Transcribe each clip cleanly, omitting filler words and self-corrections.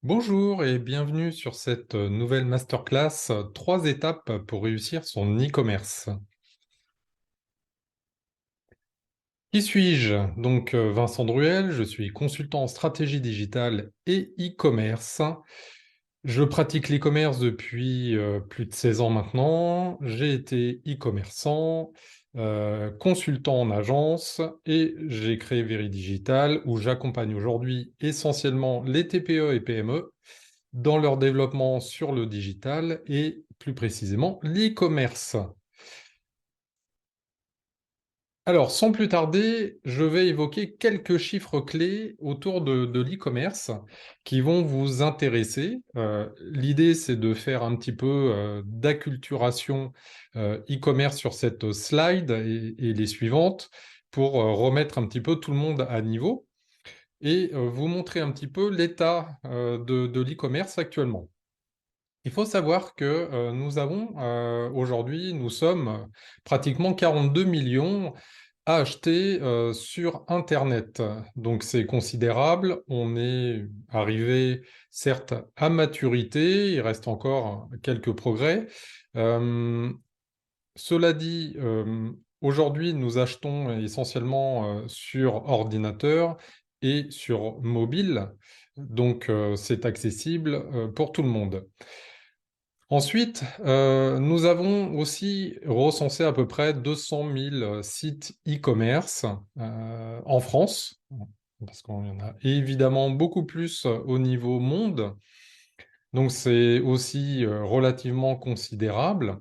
Bonjour et bienvenue sur cette nouvelle masterclass 3 étapes pour réussir son e-commerce. Qui suis-je? Vincent Druel, je suis consultant en stratégie digitale et e-commerce. Je pratique l'e-commerce depuis plus de 16 ans maintenant. J'ai été e-commerçant, consultant en agence et j'ai créé Veridigital où j'accompagne aujourd'hui essentiellement les TPE et PME dans leur développement sur le digital et plus précisément l'e-commerce. Alors, sans plus tarder, je vais évoquer quelques chiffres clés autour de l'e-commerce qui vont vous intéresser. L'idée, c'est de faire un petit peu d'acculturation e-commerce sur cette slide et les suivantes pour remettre un petit peu tout le monde à niveau et vous montrer un petit peu l'état de l'e-commerce actuellement. Il faut savoir que nous avons aujourd'hui, nous sommes pratiquement 42 millions à acheter sur Internet. Donc c'est considérable. On est arrivé certes à maturité, il reste encore quelques progrès. Euh, Cela dit, aujourd'hui nous achetons essentiellement sur ordinateur et sur mobile. Donc c'est accessible pour tout le monde. Ensuite, nous avons aussi recensé à peu près 200 000 sites e-commerce en France, parce qu'on y en a évidemment beaucoup plus au niveau monde, donc c'est aussi relativement considérable.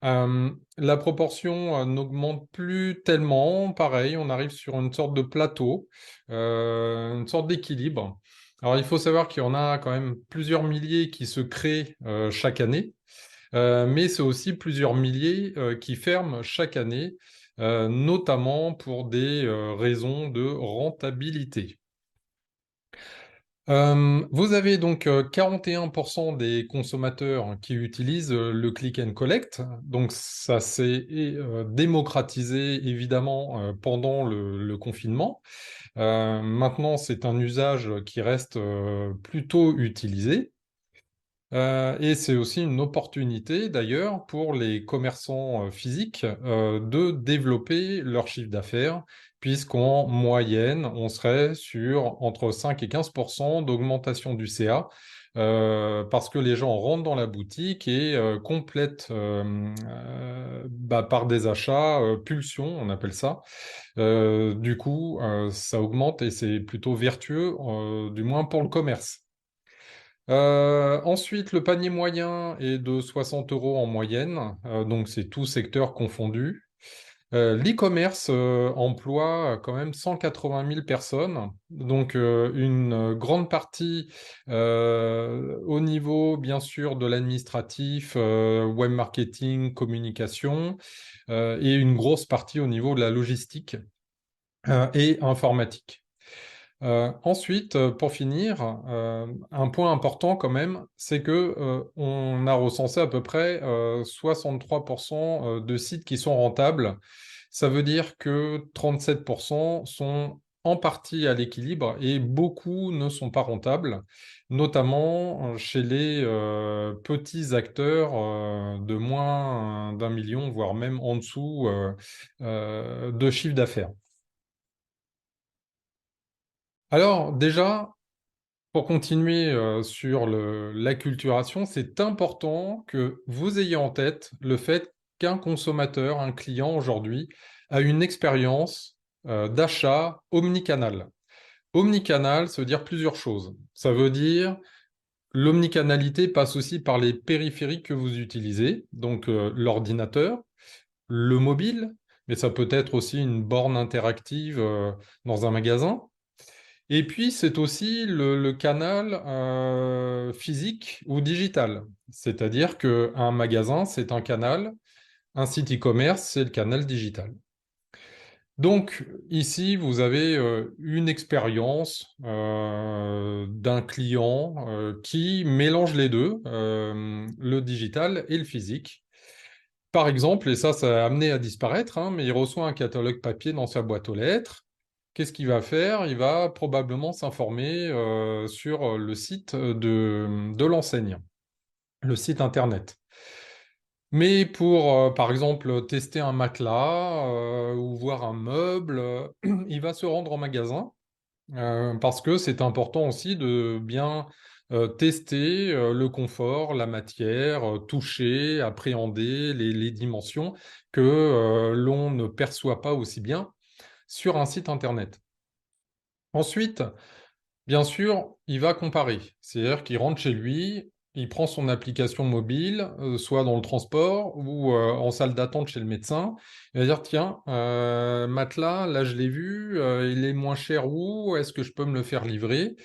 La proportion n'augmente plus tellement, pareil, on arrive sur une sorte de plateau, une sorte d'équilibre. Alors il faut savoir qu'il y en a quand même plusieurs milliers qui se créent chaque année. Mais c'est aussi plusieurs milliers qui ferment chaque année, notamment pour des raisons de rentabilité. Vous avez donc 41% des consommateurs qui utilisent le click and collect. Donc ça s'est démocratisé évidemment pendant le confinement. Maintenant, c'est un usage qui reste plutôt utilisé. Et c'est aussi une opportunité d'ailleurs pour les commerçants physiques de développer leur chiffre d'affaires, puisqu'en moyenne, on serait sur entre 5 et 15% d'augmentation du CA, parce que les gens rentrent dans la boutique et complètent par des achats pulsion, on appelle ça. Du coup, ça augmente et c'est plutôt vertueux, du moins pour le commerce. Ensuite, le panier moyen est de 60 euros en moyenne, donc c'est tout secteur confondu. L'e-commerce emploie quand même 180 000 personnes, donc une grande partie au niveau, bien sûr, de l'administratif, web marketing, communication, et une grosse partie au niveau de la logistique et informatique. Ensuite, pour finir, un point important quand même, c'est que on a recensé à peu près 63% de sites qui sont rentables. Ça veut dire que 37% sont en partie à l'équilibre et beaucoup ne sont pas rentables, notamment chez les petits acteurs de moins d'un million, voire même en dessous de chiffre d'affaires. Alors déjà, pour continuer sur l'acculturation, c'est important que vous ayez en tête le fait qu'un consommateur, un client aujourd'hui, a une expérience d'achat omnicanal. Omnicanal, ça veut dire plusieurs choses. Ça veut dire l'omnicanalité passe aussi par les périphériques que vous utilisez, donc l'ordinateur, le mobile, mais ça peut être aussi une borne interactive dans un magasin. Et puis, c'est aussi le canal physique ou digital. C'est-à-dire qu'un magasin, c'est un canal, un site e-commerce, c'est le canal digital. Donc, ici, vous avez une expérience d'un client qui mélange les deux, le digital et le physique. Par exemple, et ça a amené à disparaître, hein, mais il reçoit un catalogue papier dans sa boîte aux lettres. qu'est-ce qu'il va faire? Il va probablement s'informer sur le site de l'enseigne, le site internet. Mais pour, par exemple, tester un matelas ou voir un meuble, il va se rendre en magasin parce que c'est important aussi de bien tester le confort, la matière, toucher, appréhender les dimensions que l'on ne perçoit pas aussi bien sur un site internet. Ensuite, bien sûr, il va comparer. C'est-à-dire qu'il rentre chez lui, il prend son application mobile, soit dans le transport ou en salle d'attente chez le médecin. Il va dire, tiens, matelas, là je l'ai vu, il est moins cher où? Est-ce que je peux me le faire livrer?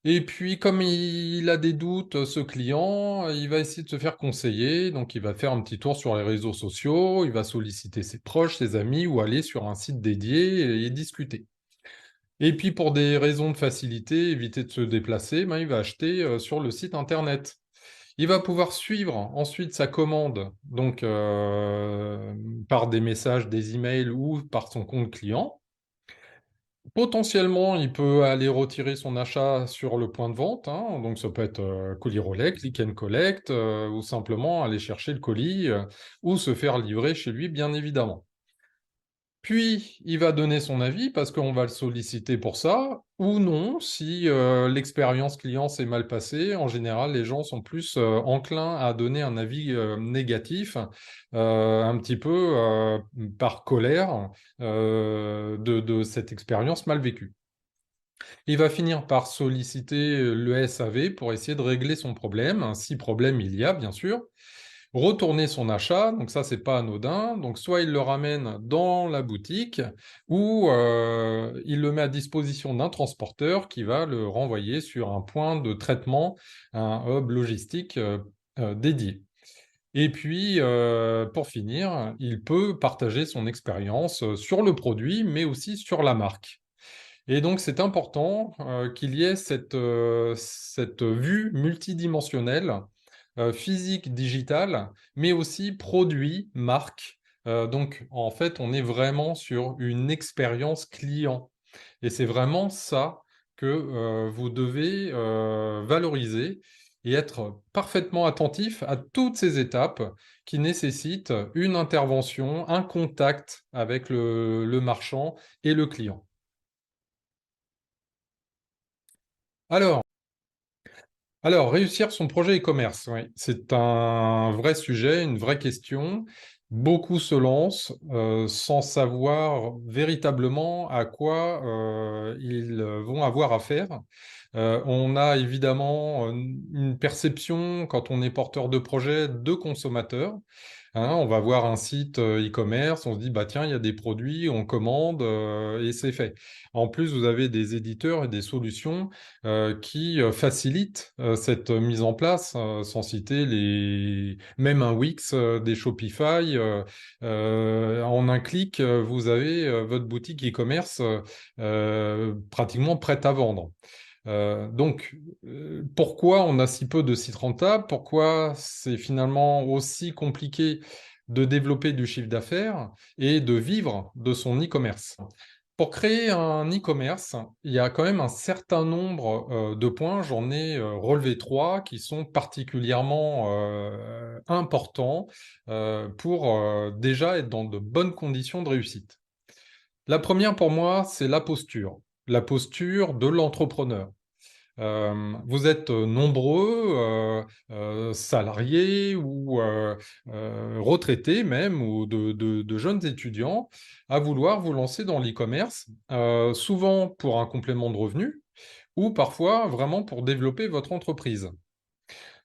Et puis, comme il a des doutes, ce client, il va essayer de se faire conseiller. Donc, il va faire un petit tour sur les réseaux sociaux, il va solliciter ses proches, ses amis ou aller sur un site dédié et discuter. Et puis pour des raisons de facilité, éviter de se déplacer, ben, il va acheter sur le site internet. Il va pouvoir suivre ensuite sa commande, donc par des messages, des emails ou par son compte client. Potentiellement, il peut aller retirer son achat sur le point de vente, hein. Donc ça peut être colis relais, click and collect, ou simplement aller chercher le colis ou se faire livrer chez lui, bien évidemment. Puis, il va donner son avis parce qu'on va le solliciter pour ça, ou non, si l'expérience client s'est mal passée. En général, les gens sont plus enclins à donner un avis négatif, un petit peu par colère de cette expérience mal vécue. Il va finir par solliciter le SAV pour essayer de régler son problème, si problème il y a, bien sûr, retourner son achat, donc ça c'est pas anodin, donc soit il le ramène dans la boutique ou il le met à disposition d'un transporteur qui va le renvoyer sur un point de traitement, un hub logistique dédié. Et puis, pour finir, il peut partager son expérience sur le produit, mais aussi sur la marque. Et donc, c'est important qu'il y ait cette vue multidimensionnelle, physique, digitale, mais aussi produit, marque. Donc, en fait, on est vraiment sur une expérience client. Et c'est vraiment ça que vous devez valoriser et être parfaitement attentif à toutes ces étapes qui nécessitent une intervention, un contact avec le marchand et le client. Alors, réussir son projet e-commerce, oui, c'est un vrai sujet, une vraie question. Beaucoup se lancent sans savoir véritablement à quoi ils vont avoir affaire. On a évidemment une perception, quand on est porteur de projet, de consommateur. Hein, on va voir un site e-commerce, on se dit, bah tiens, il y a des produits, on commande et c'est fait. En plus, vous avez des éditeurs et des solutions qui facilitent cette mise en place, sans citer même un Wix, des Shopify. En un clic, vous avez votre boutique e-commerce pratiquement prête à vendre. Pourquoi on a si peu de sites rentables? Pourquoi c'est finalement aussi compliqué de développer du chiffre d'affaires et de vivre de son e-commerce? Pour créer un e-commerce, il y a quand même un certain nombre de points. J'en ai relevé trois qui sont particulièrement importants pour déjà être dans de bonnes conditions de réussite. La première pour moi, c'est la posture de l'entrepreneur. Vous êtes nombreux, salariés ou retraités même, ou de jeunes étudiants, à vouloir vous lancer dans l'e-commerce, souvent pour un complément de revenu, ou parfois vraiment pour développer votre entreprise.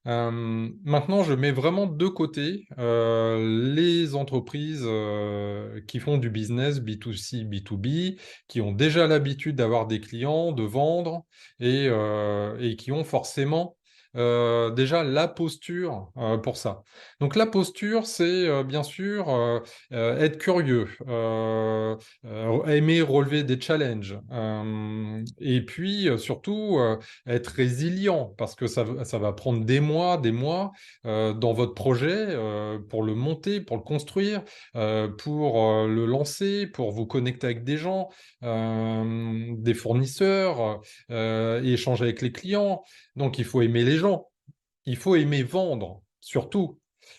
Maintenant, je mets vraiment de côté les entreprises qui font du business B2C, B2B, qui ont déjà l'habitude d'avoir des clients, de vendre et qui ont forcément déjà la posture pour ça. Donc la posture, c'est bien sûr être curieux, aimer relever des challenges, et puis surtout être résilient, parce que ça va prendre des mois dans votre projet pour le monter, pour le construire, pour le lancer, pour vous connecter avec des gens, des fournisseurs, et échanger avec les clients. Donc il faut aimer les gens, il faut aimer vendre, surtout.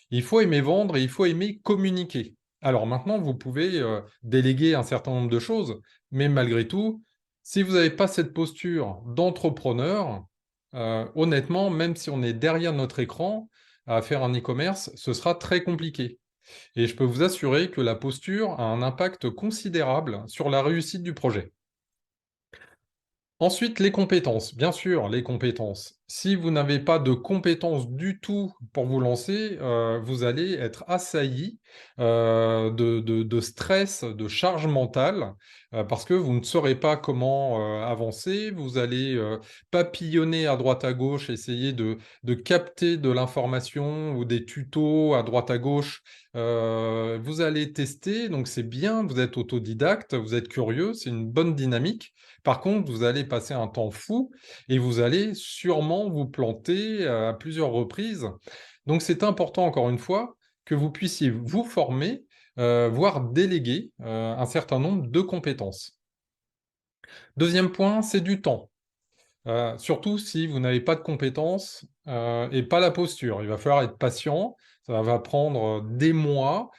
Il faut aimer vendre et il faut aimer communiquer. Alors maintenant, vous pouvez déléguer un certain nombre de choses, mais malgré tout, si vous n'avez pas cette posture d'entrepreneur, honnêtement, même si on est derrière notre écran à faire un e-commerce, ce sera très compliqué. Et je peux vous assurer que la posture a un impact considérable sur la réussite du projet. Ensuite, les compétences. Bien sûr, les compétences. Si vous n'avez pas de compétences du tout pour vous lancer, vous allez être assailli de stress, de charge mentale, parce que vous ne saurez pas comment avancer. Vous allez papillonner à droite à gauche, essayer de capter de l'information ou des tutos à droite à gauche. Vous allez tester, donc c'est bien, vous êtes autodidacte, vous êtes curieux, c'est une bonne dynamique. Par contre, vous allez passer un temps fou et vous allez sûrement vous planter à plusieurs reprises. Donc, c'est important, encore une fois, que vous puissiez vous former, voire déléguer un certain nombre de compétences. Deuxième point, c'est du temps. Surtout si vous n'avez pas de compétences et pas la posture. Il va falloir être patient. Ça va prendre des mois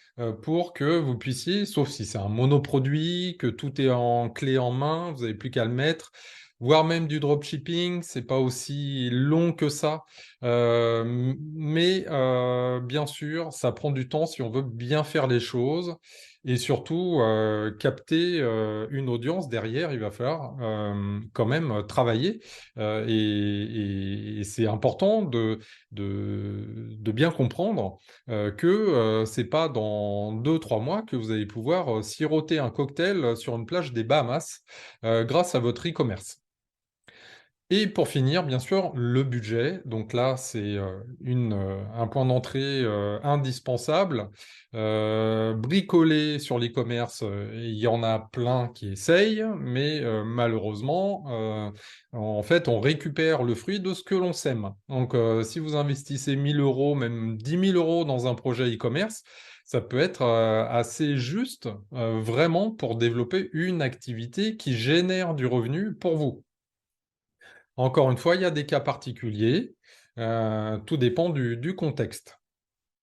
pour que vous puissiez, sauf si c'est un monoproduit, que tout est en clé en main, vous n'avez plus qu'à le mettre, voire même du dropshipping, c'est pas aussi long que ça. Mais bien sûr, ça prend du temps si on veut bien faire les choses. Et surtout, capter une audience derrière, il va falloir quand même travailler et c'est important de bien comprendre que c'est pas dans 2, 3 mois que vous allez pouvoir siroter un cocktail sur une plage des Bahamas grâce à votre e-commerce. Et pour finir, bien sûr, le budget. Donc là, c'est un point d'entrée indispensable. Bricoler sur l'e-commerce, il y en a plein qui essayent, mais malheureusement, en fait, on récupère le fruit de ce que l'on sème. Donc, si vous investissez 1000 euros, même 10 000 euros dans un projet e-commerce, ça peut être assez juste, vraiment, pour développer une activité qui génère du revenu pour vous. Encore une fois, il y a des cas particuliers. Tout dépend du contexte.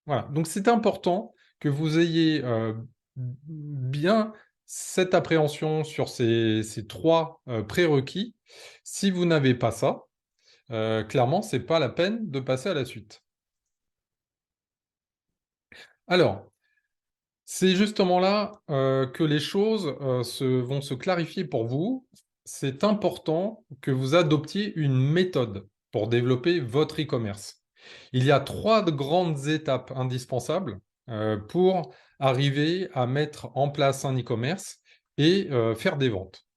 Voilà. Donc, c'est important que vous ayez bien cette appréhension sur ces trois prérequis. Si vous n'avez pas ça, clairement, c'est pas la peine de passer à la suite. Alors, c'est justement là que les choses vont se clarifier pour vous. C'est important que vous adoptiez une méthode pour développer votre e-commerce. Il y a trois grandes étapes indispensables pour arriver à mettre en place un e-commerce et faire des ventes.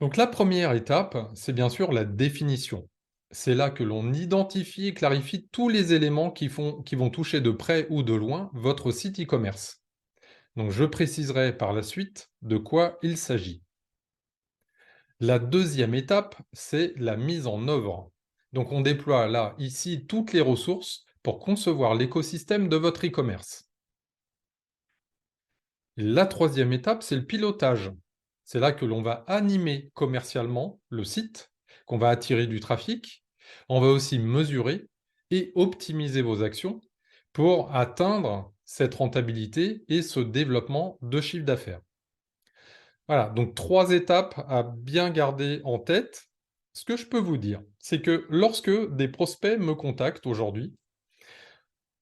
Donc la première étape, c'est bien sûr la définition. C'est là que l'on identifie et clarifie tous les éléments qui vont toucher de près ou de loin votre site e-commerce. Donc je préciserai par la suite de quoi il s'agit. La deuxième étape, c'est la mise en œuvre. Donc on déploie là, ici, toutes les ressources pour concevoir l'écosystème de votre e-commerce. La troisième étape, c'est le pilotage. C'est là que l'on va animer commercialement le site, qu'on va attirer du trafic. On va aussi mesurer et optimiser vos actions pour atteindre cette rentabilité et ce développement de chiffre d'affaires. Voilà, donc trois étapes à bien garder en tête. Ce que je peux vous dire, c'est que lorsque des prospects me contactent aujourd'hui,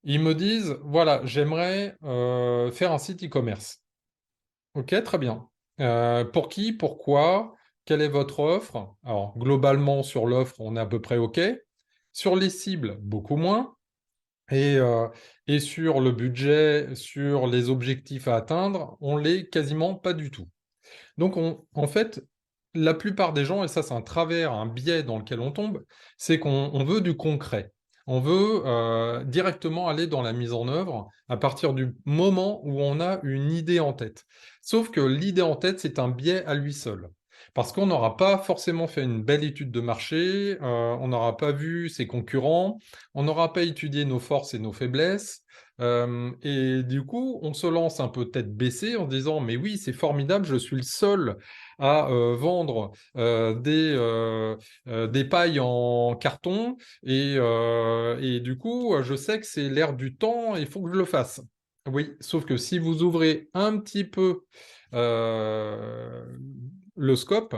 ils me disent, voilà, j'aimerais faire un site e-commerce. Ok, très bien. Pour qui, pourquoi, quelle est votre offre? Alors, globalement, sur l'offre, on est à peu près ok. Sur les cibles, beaucoup moins. Et, euh, et sur le budget, sur les objectifs à atteindre, on l'est quasiment pas du tout. Donc, en fait, la plupart des gens, et ça c'est un travers, un biais dans lequel on tombe, c'est qu'on veut du concret. On veut directement aller dans la mise en œuvre à partir du moment où on a une idée en tête. Sauf que l'idée en tête, c'est un biais à lui seul. Parce qu'on n'aura pas forcément fait une belle étude de marché, on n'aura pas vu ses concurrents, on n'aura pas étudié nos forces et nos faiblesses. Et du coup, on se lance un peu tête baissée en se disant, mais oui, c'est formidable, je suis le seul à vendre des pailles en carton et du coup, je sais que c'est l'air du temps, il faut que je le fasse. Oui, sauf que si vous ouvrez un petit peu euh, le scope,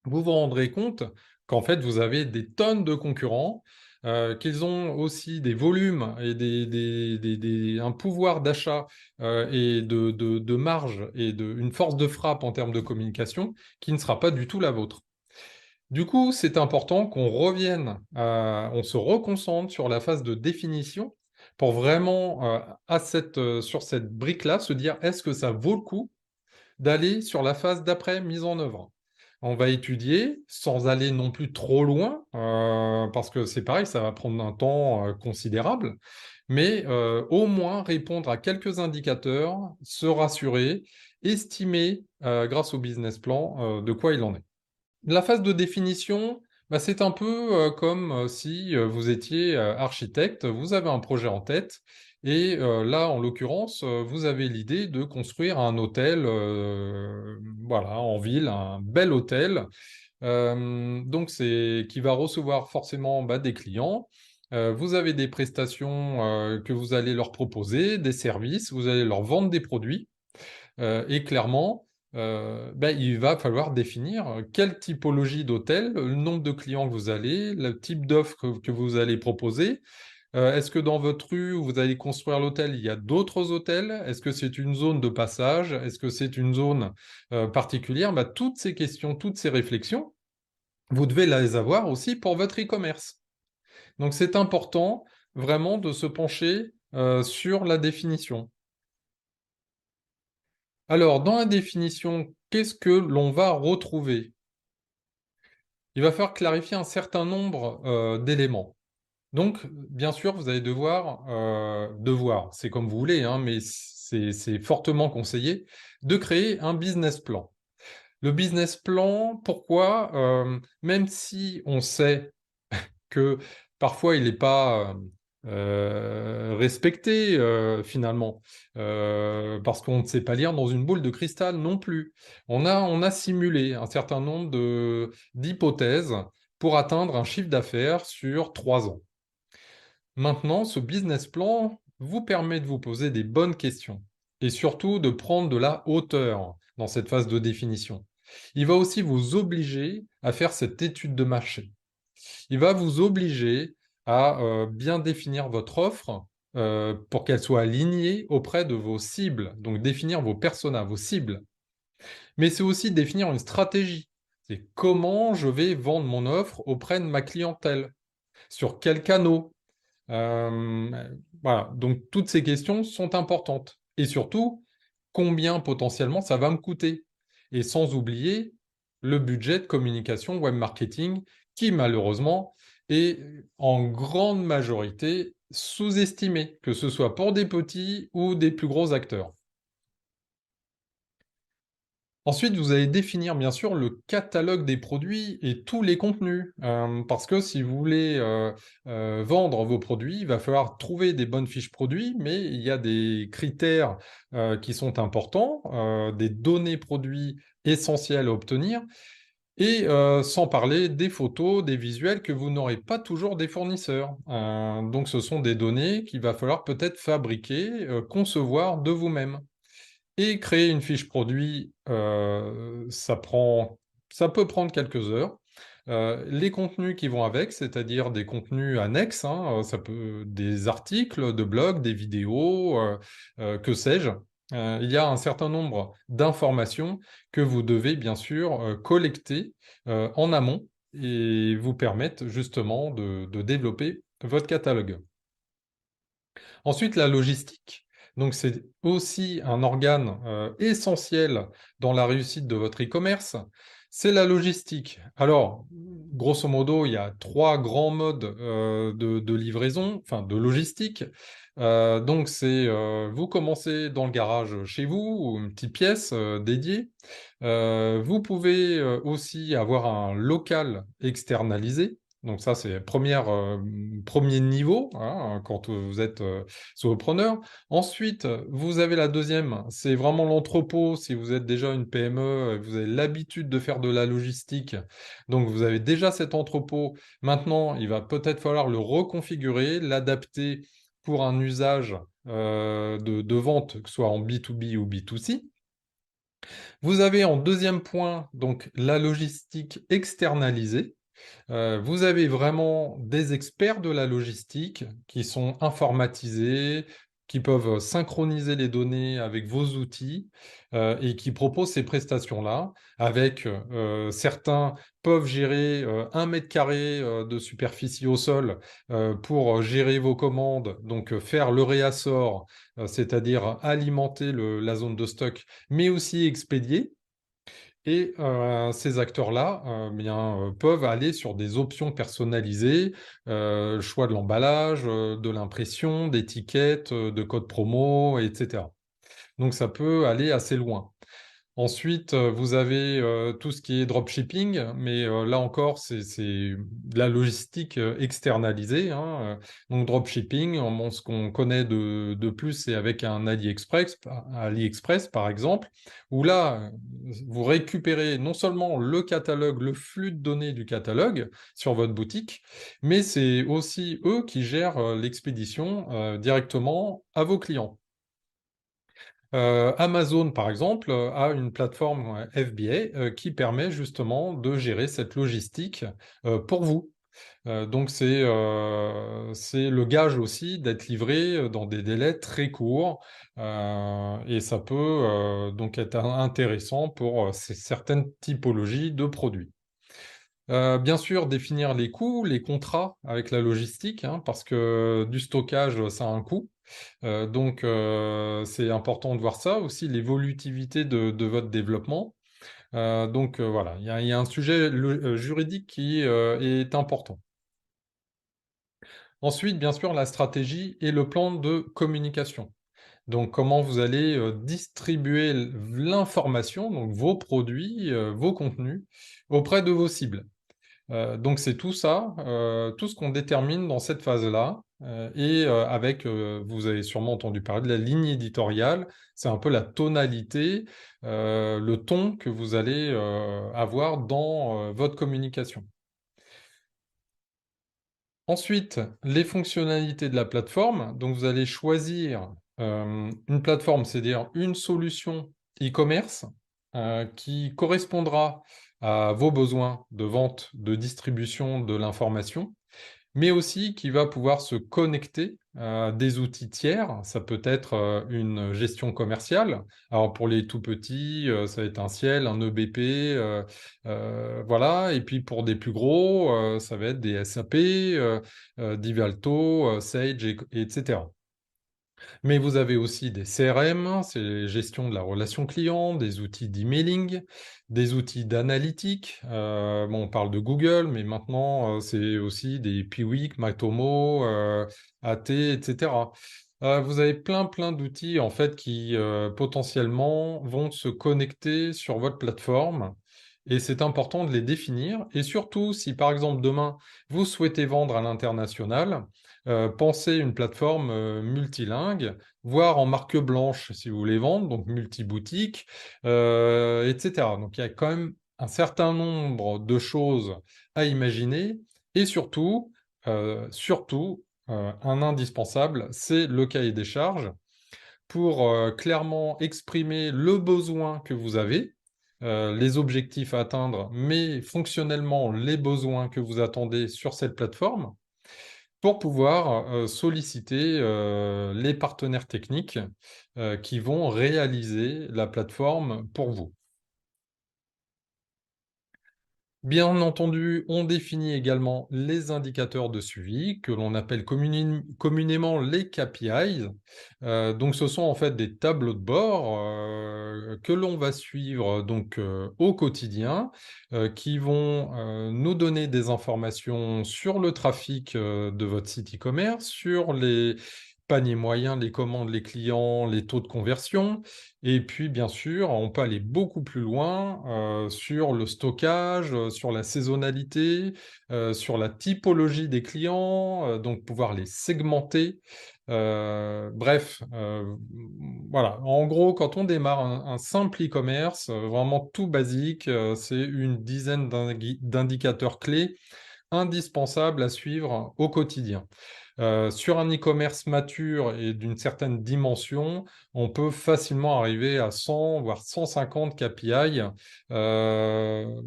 vous vous rendrez compte qu'en fait, vous avez des tonnes de concurrents, qu'ils ont aussi des volumes et un pouvoir d'achat et de marge et une force de frappe en termes de communication qui ne sera pas du tout la vôtre. Du coup, c'est important qu'on revienne, on se reconcentre sur la phase de définition pour vraiment, sur cette brique-là, se dire est-ce que ça vaut le coup d'aller sur la phase d'après mise en œuvre. On va étudier sans aller non plus trop loin, parce que c'est pareil, ça va prendre un temps considérable, mais au moins répondre à quelques indicateurs, se rassurer, estimer, grâce au business plan, de quoi il en est. La phase de définition, bah, c'est un peu comme si vous étiez architecte, vous avez un projet en tête, et là, en l'occurrence, vous avez l'idée de construire un hôtel, voilà, en ville, un bel hôtel, donc c'est qui va recevoir forcément bah, des clients. Vous avez des prestations que vous allez leur proposer, des services, vous allez leur vendre des produits. Et clairement, ben, il va falloir définir quelle typologie d'hôtel, le nombre de clients que vous allez, le type d'offre que vous allez proposer. Est-ce que dans votre rue où vous allez construire l'hôtel, il y a d'autres hôtels? Est-ce que c'est une zone de passage? Est-ce que c'est une zone particulière? Ben, toutes ces questions, toutes ces réflexions, vous devez les avoir aussi pour votre e-commerce. Donc c'est important vraiment de se pencher sur la définition. Alors, dans la définition, qu'est-ce que l'on va retrouver? Il va falloir clarifier un certain nombre d'éléments. Donc, bien sûr, vous allez devoir, c'est comme vous voulez, hein, mais c'est fortement conseillé, de créer un business plan. Le business plan, pourquoi? Même si on sait que parfois il n'est pas respecté finalement, parce qu'on ne sait pas lire dans une boule de cristal non plus. On a simulé un certain nombre d'hypothèses pour atteindre un chiffre d'affaires sur 3 ans. Maintenant, ce business plan vous permet de vous poser des bonnes questions et surtout de prendre de la hauteur dans cette phase de définition. Il va aussi vous obliger à faire cette étude de marché. Il va vous obliger à bien définir votre offre pour qu'elle soit alignée auprès de vos cibles, donc définir vos personas, vos cibles. Mais c'est aussi définir une stratégie. C'est comment je vais vendre mon offre auprès de ma clientèle, sur quels canaux. Voilà, donc toutes ces questions sont importantes. Et surtout, combien potentiellement ça va me coûter. Et sans oublier le budget de communication web marketing qui malheureusement est en grande majorité sous-estimé, que ce soit pour des petits ou des plus gros acteurs. Ensuite, vous allez définir bien sûr le catalogue des produits et tous les contenus, parce que si vous voulez vendre vos produits, il va falloir trouver des bonnes fiches produits, mais il y a des critères qui sont importants, des données produits essentielles à obtenir, et sans parler des photos, des visuels que vous n'aurez pas toujours des fournisseurs. Donc ce sont des données qu'il va falloir peut-être fabriquer, concevoir de vous-même. Et créer une fiche produit, ça peut prendre quelques heures. Les contenus qui vont avec, c'est-à-dire des contenus annexes, hein, ça peut des articles de blog, des vidéos, que sais-je. Il y a un certain nombre d'informations que vous devez bien sûr collecter en amont et vous permettre justement de développer votre catalogue. Ensuite, la logistique. Donc, c'est aussi un organe essentiel dans la réussite de votre e-commerce. C'est la logistique. Alors, grosso modo, il y a trois grands modes de livraison, enfin de logistique. Donc, c'est vous commencez dans le garage chez vous, ou une petite pièce dédiée. Vous pouvez aussi avoir un local externalisé. Donc ça, c'est premier niveau hein, quand vous êtes solopreneur. Ensuite, vous avez la deuxième, c'est vraiment l'entrepôt. Si vous êtes déjà une PME, vous avez l'habitude de faire de la logistique, donc vous avez déjà cet entrepôt. Maintenant, il va peut-être falloir le reconfigurer, l'adapter pour un usage de vente, que ce soit en B2B ou B2C. Vous avez en deuxième point donc la logistique externalisée. Vous avez vraiment des experts de la logistique qui sont informatisés, qui peuvent synchroniser les données avec vos outils et qui proposent ces prestations-là. Avec certains peuvent gérer 1 mètre carré de superficie au sol pour gérer vos commandes, donc faire le réassort, c'est-à-dire alimenter la zone de stock, mais aussi expédier. Et ces acteurs-là peuvent aller sur des options personnalisées, le choix de l'emballage, de l'impression, d'étiquettes, de codes promo, etc. Donc ça peut aller assez loin. Ensuite, vous avez tout ce qui est dropshipping, mais là encore, c'est de la logistique externalisée, hein. Donc dropshipping, ce qu'on connaît de plus, c'est avec un AliExpress, par exemple, où là, vous récupérez non seulement le catalogue, le flux de données du catalogue sur votre boutique, mais c'est aussi eux qui gèrent l'expédition directement à vos clients. Amazon, par exemple, a une plateforme FBA qui permet justement de gérer cette logistique pour vous. Donc c'est le gage aussi d'être livré dans des délais très courts et ça peut donc être intéressant pour certaines typologies de produits. Bien sûr, définir les coûts, les contrats avec la logistique, hein, parce que du stockage, ça a un coût. Donc, c'est important de voir ça aussi, l'évolutivité de votre développement. Donc, voilà, il y a un sujet juridique qui est important. Ensuite, bien sûr, la stratégie et le plan de communication. Donc, comment vous allez distribuer l'information, donc vos produits, vos contenus, auprès de vos cibles. Donc c'est tout ça, tout ce qu'on détermine dans cette phase-là, et avec, vous avez sûrement entendu parler de la ligne éditoriale, c'est un peu la tonalité, le ton que vous allez avoir dans votre communication. Ensuite, les fonctionnalités de la plateforme. Donc vous allez choisir une plateforme, c'est-à-dire une solution e-commerce qui correspondra à vos besoins de vente, de distribution de l'information, mais aussi qui va pouvoir se connecter à des outils tiers. Ça peut être une gestion commerciale. Alors pour les tout petits, ça va être un Ciel, un EBP, voilà. Et puis pour des plus gros, ça va être des SAP, Divalto, Sage, etc. Mais vous avez aussi des CRM, c'est gestion de la relation client, des outils d'emailing, des outils d'analytique. Bon, on parle de Google, mais maintenant, c'est aussi des Piwik, Matomo, AT, etc. Vous avez plein d'outils en fait qui potentiellement vont se connecter sur votre plateforme. Et c'est important de les définir. Et surtout, si par exemple demain, vous souhaitez vendre à l'international, pensez une plateforme multilingue, voire en marque blanche si vous voulez vendre, donc multi-boutique, etc. Donc il y a quand même un certain nombre de choses à imaginer. Et surtout, un indispensable, c'est le cahier des charges pour clairement exprimer le besoin que vous avez, les objectifs à atteindre, mais fonctionnellement les besoins que vous attendez sur cette plateforme pour pouvoir solliciter les partenaires techniques qui vont réaliser la plateforme pour vous. Bien entendu, on définit également les indicateurs de suivi que l'on appelle communément les KPIs. Donc, ce sont en fait des tableaux de bord que l'on va suivre donc au quotidien, qui vont nous donner des informations sur le trafic de votre site e-commerce, sur les paniers moyens, les commandes, les clients, les taux de conversion. Et puis, bien sûr, on peut aller beaucoup plus loin sur le stockage, sur la saisonnalité, sur la typologie des clients, donc pouvoir les segmenter. Bref, voilà. En gros, quand on démarre un simple e-commerce, vraiment tout basique, c'est une dizaine d'indicateurs clés indispensables à suivre au quotidien. Sur un e-commerce mature et d'une certaine dimension, on peut facilement arriver à 100, voire 150 KPI. euh,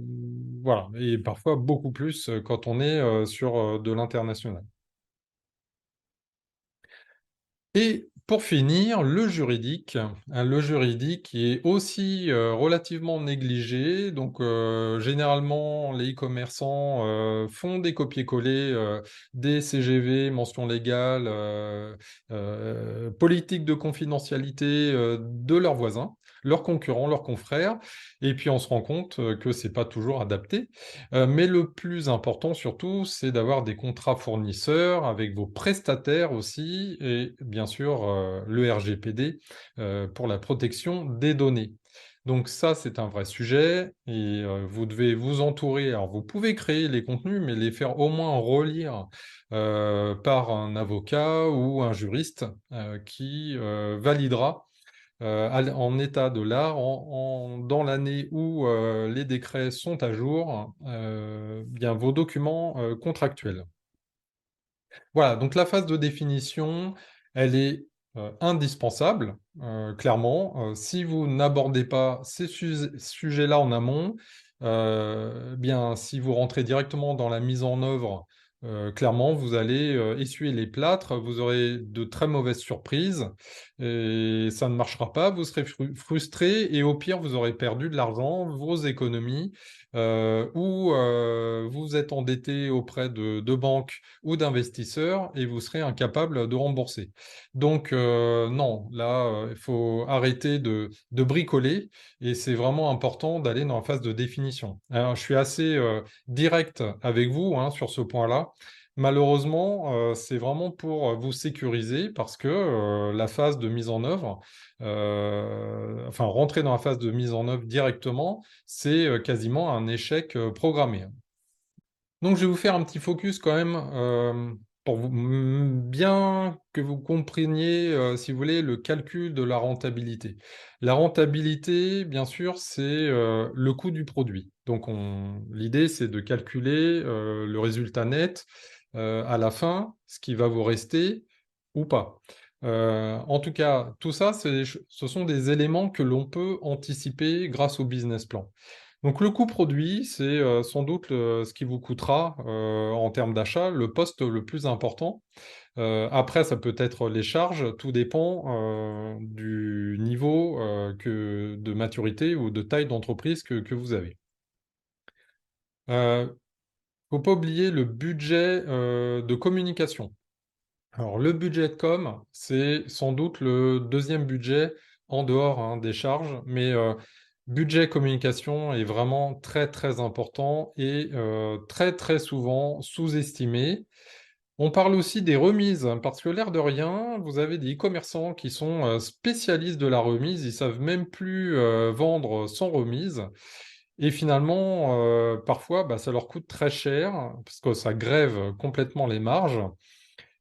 voilà, et parfois beaucoup plus quand on est sur de l'international. Et pour finir, le juridique. Le juridique qui est aussi relativement négligé. Donc, généralement, les e-commerçants font des copier-coller des CGV, mentions légales, politique de confidentialité de leurs voisins, leurs concurrents, leurs confrères. Et puis, on se rend compte que c'est pas toujours adapté. Mais le plus important surtout, c'est d'avoir des contrats fournisseurs avec vos prestataires aussi, et bien sûr le RGPD pour la protection des données. Donc ça, c'est un vrai sujet et vous devez vous entourer. Alors, vous pouvez créer les contenus, mais les faire au moins relire par un avocat ou un juriste qui validera en état de l'art dans l'année où les décrets sont à jour, bien vos documents contractuels. Voilà, donc la phase de définition, elle est indispensable, clairement. Si vous n'abordez pas ces sujets-là en amont, bien, si vous rentrez directement dans la mise en œuvre, clairement, vous allez essuyer les plâtres, vous aurez de très mauvaises surprises et ça ne marchera pas, vous serez frustré et au pire, vous aurez perdu de l'argent, vos économies, ou vous êtes endetté auprès de banques ou d'investisseurs et vous serez incapable de rembourser. Donc non, là, il faut arrêter de bricoler et c'est vraiment important d'aller dans la phase de définition. Alors, je suis assez direct avec vous hein, sur ce point-là. Malheureusement, c'est vraiment pour vous sécuriser parce que la phase de mise en œuvre, enfin rentrer dans la phase de mise en œuvre directement, c'est quasiment un échec programmé. Donc, je vais vous faire un petit focus quand même pour bien que vous compreniez, si vous voulez, le calcul de la rentabilité. La rentabilité, bien sûr, c'est le coût du produit. Donc, l'idée, c'est de calculer le résultat net à la fin, ce qui va vous rester ou pas. En tout cas, tout ça, ce sont des éléments que l'on peut anticiper grâce au business plan. Donc le coût produit, c'est sans doute ce qui vous coûtera en termes d'achat, le poste le plus important. Après, ça peut être les charges, tout dépend du niveau de maturité ou de taille d'entreprise que vous avez. Faut pas oublier le budget de communication. Alors, le budget de com, c'est sans doute le deuxième budget en dehors hein, des charges, mais budget communication est vraiment très très important et très très souvent sous-estimé. On parle aussi des remises, hein, parce que l'air de rien, vous avez des e-commerçants qui sont spécialistes de la remise, ils savent même plus vendre sans remise. Et finalement, parfois, bah, ça leur coûte très cher parce que ça grève complètement les marges.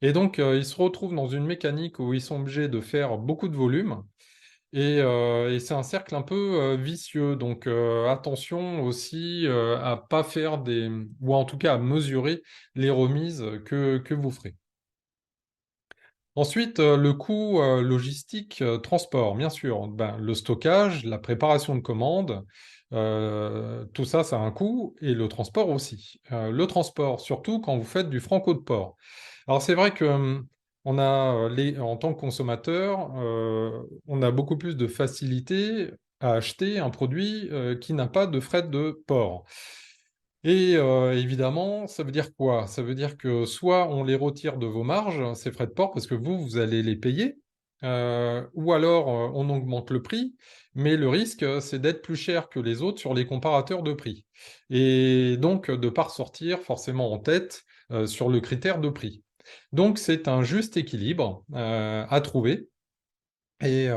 Et donc, ils se retrouvent dans une mécanique où ils sont obligés de faire beaucoup de volume. Et c'est un cercle un peu vicieux. Donc, attention aussi à pas faire ou en tout cas à mesurer les remises que vous ferez. Ensuite, le coût logistique, transport, bien sûr. Ben, le stockage, la préparation de commandes, tout ça, ça a un coût, et le transport aussi. Le transport, surtout quand vous faites du franco de port. Alors c'est vrai que on a en tant que consommateur, on a beaucoup plus de facilité à acheter un produit qui n'a pas de frais de port. Et évidemment, ça veut dire quoi? Ça veut dire que soit on les retire de vos marges, ces frais de port, parce que vous allez les payer, ou alors on augmente le prix, mais le risque, c'est d'être plus cher que les autres sur les comparateurs de prix. Et donc de ne pas ressortir forcément en tête sur le critère de prix. Donc c'est un juste équilibre à trouver. Et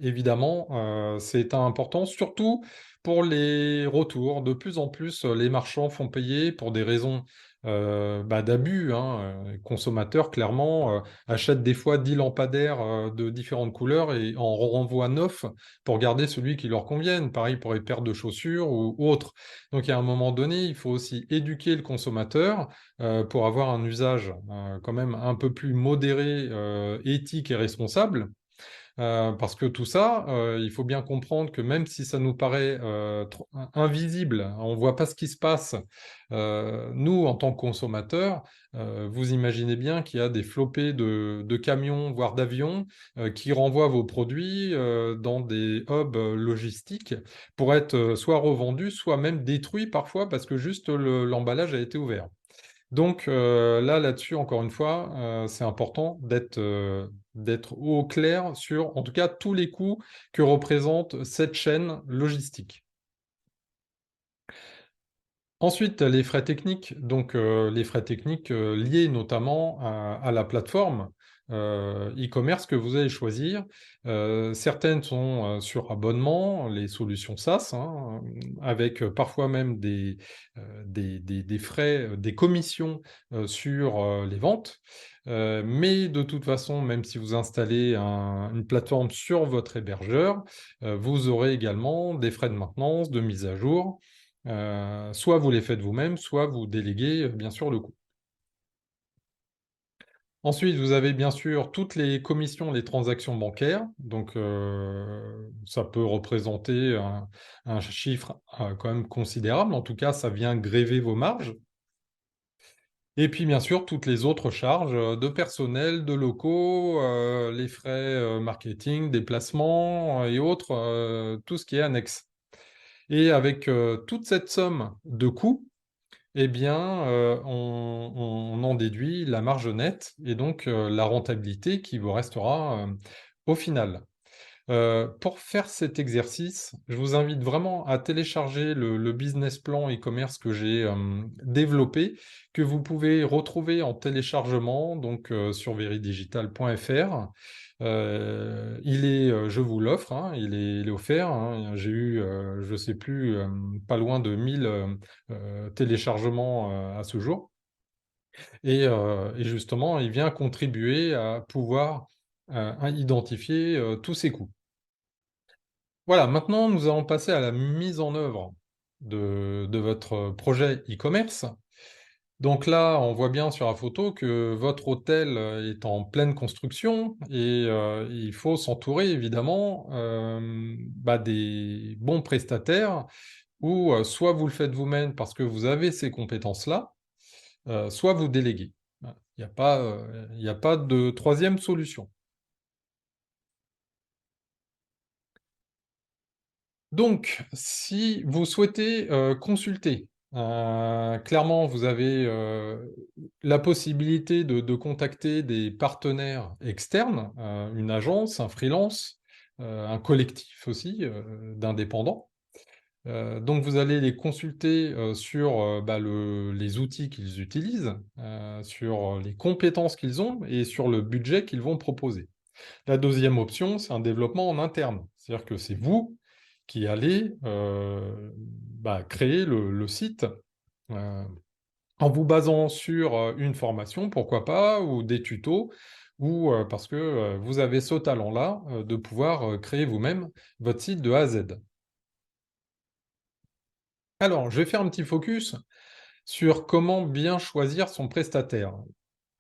évidemment, c'est important, surtout pour les retours. De plus en plus, les marchands font payer pour des raisons d'abus, hein. Les consommateurs, clairement, achètent des fois 10 lampadaires de différentes couleurs et en renvoient 9 pour garder celui qui leur convienne. Pareil pour les paires de chaussures ou autres. Donc, à un moment donné, il faut aussi éduquer le consommateur pour avoir un usage quand même un peu plus modéré, éthique et responsable. Parce que tout ça, il faut bien comprendre que même si ça nous paraît invisible, on ne voit pas ce qui se passe, nous, en tant que consommateurs, vous imaginez bien qu'il y a des flopées de camions, voire d'avions, qui renvoient vos produits dans des hubs logistiques pour être soit revendus, soit même détruits parfois parce que juste l'emballage a été ouvert. Donc là-dessus, encore une fois, c'est important d'être au clair sur, en tout cas, tous les coûts que représente cette chaîne logistique. Ensuite, les frais techniques, donc les frais techniques liés notamment à la plateforme e-commerce que vous allez choisir. Certaines sont sur abonnement, les solutions SaaS, hein, avec parfois même des frais, des commissions sur les ventes. Mais de toute façon, même si vous installez une plateforme sur votre hébergeur, vous aurez également des frais de maintenance, de mise à jour. Soit vous les faites vous-même, soit vous déléguez bien sûr le coût. Ensuite, vous avez bien sûr toutes les commissions, les transactions bancaires. Donc, ça peut représenter un chiffre quand même considérable. En tout cas, ça vient gréver vos marges. Et puis, bien sûr, toutes les autres charges de personnel, de locaux, les frais marketing, déplacements et autres, tout ce qui est annexe. Et avec toute cette somme de coûts, eh bien, on en déduit la marge nette et donc la rentabilité qui vous restera au final. Pour faire cet exercice, je vous invite vraiment à télécharger le business plan e-commerce que j'ai développé, que vous pouvez retrouver en téléchargement donc sur veridigital.fr. Je vous l'offre, hein, il est offert, hein. J'ai eu, je ne sais plus, pas loin de 1000 téléchargements à ce jour. Et justement, il vient contribuer à pouvoir identifier tous ces coûts. Voilà, maintenant nous allons passer à la mise en œuvre de votre projet e-commerce. Donc là, on voit bien sur la photo que votre hôtel est en pleine construction et il faut s'entourer évidemment des bons prestataires ou soit vous le faites vous-même parce que vous avez ces compétences-là, soit vous déléguez. Voilà. Il n'y a pas de troisième solution. Donc, si vous souhaitez consulter, clairement, vous avez la possibilité de contacter des partenaires externes, une agence, un freelance, un collectif aussi d'indépendants. Donc, vous allez les consulter sur les outils qu'ils utilisent, sur les compétences qu'ils ont et sur le budget qu'ils vont proposer. La deuxième option, c'est un développement en interne. C'est-à-dire que c'est vous qui allez créer le site euh, en vous basant sur une formation, pourquoi pas, ou des tutos, ou parce que vous avez ce talent-là de pouvoir créer vous-même votre site de A à Z. Alors, je vais faire un petit focus sur comment bien choisir son prestataire.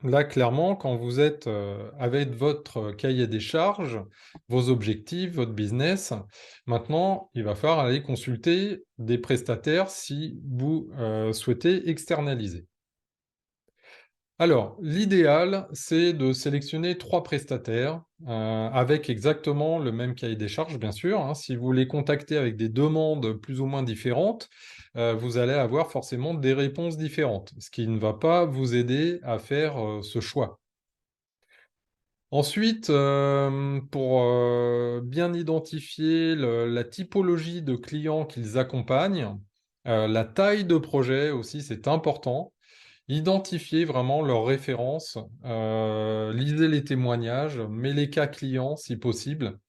Là, clairement, quand vous êtes avec votre cahier des charges, vos objectifs, votre business, maintenant, il va falloir aller consulter des prestataires si vous souhaitez externaliser. Alors, l'idéal, c'est de sélectionner 3 prestataires avec exactement le même cahier des charges, bien sûr, hein. Si vous les contactez avec des demandes plus ou moins différentes, vous allez avoir forcément des réponses différentes, ce qui ne va pas vous aider à faire ce choix. Ensuite, pour bien identifier la typologie de clients qu'ils accompagnent, la taille de projet aussi, c'est important. Identifiez vraiment leurs références, lisez les témoignages, mais les cas clients si possible,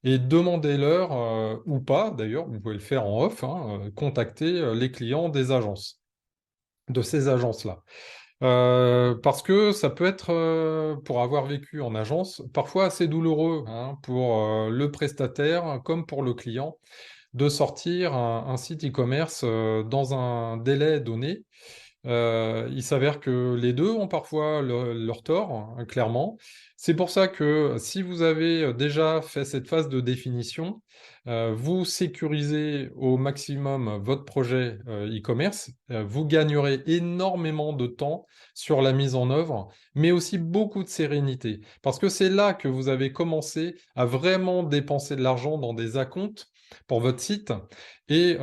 et demandez-leur, ou pas d'ailleurs, vous pouvez le faire en off, hein, contacter les clients des agences, de ces agences-là. Parce que ça peut être, pour avoir vécu en agence, parfois assez douloureux, hein, pour le prestataire comme pour le client, de sortir un site e-commerce dans un délai donné. Il s'avère que les deux ont parfois leur tort, hein, clairement. C'est pour ça que si vous avez déjà fait cette phase de définition, vous sécurisez au maximum votre projet e-commerce, vous gagnerez énormément de temps sur la mise en œuvre, mais aussi beaucoup de sérénité. Parce que c'est là que vous avez commencé à vraiment dépenser de l'argent dans des acomptes pour votre site. Et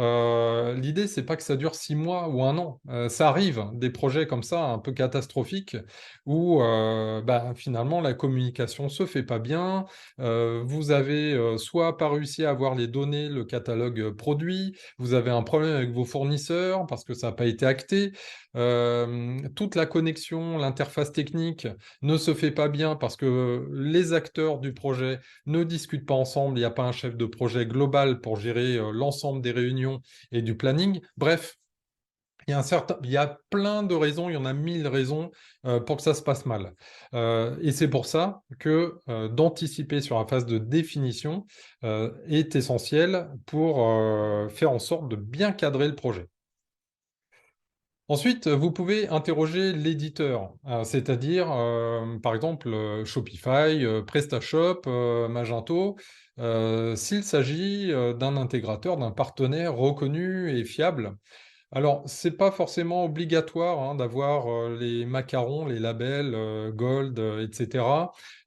l'idée, c'est pas que ça dure 6 mois ou un an. Ça arrive, des projets comme ça, un peu catastrophiques, où bah, finalement la communication se fait pas bien. Vous avez soit pas réussi à avoir les données, le catalogue produit, vous avez un problème avec vos fournisseurs parce que ça n'a pas été acté. Toute la connexion, l'interface technique ne se fait pas bien parce que les acteurs du projet ne discutent pas ensemble, il n'y a pas un chef de projet global pour gérer l'ensemble des réunions et du planning. Bref, il y a plein de raisons, il y en a 1000 raisons pour que ça se passe mal. Et c'est pour ça que d'anticiper sur la phase de définition est essentiel pour faire en sorte de bien cadrer le projet. Ensuite, vous pouvez interroger l'éditeur, c'est-à-dire, par exemple, Shopify, PrestaShop, Magento, s'il s'agit d'un intégrateur, d'un partenaire reconnu et fiable. Alors, c'est pas forcément obligatoire hein, d'avoir les macarons, les labels, Gold, etc.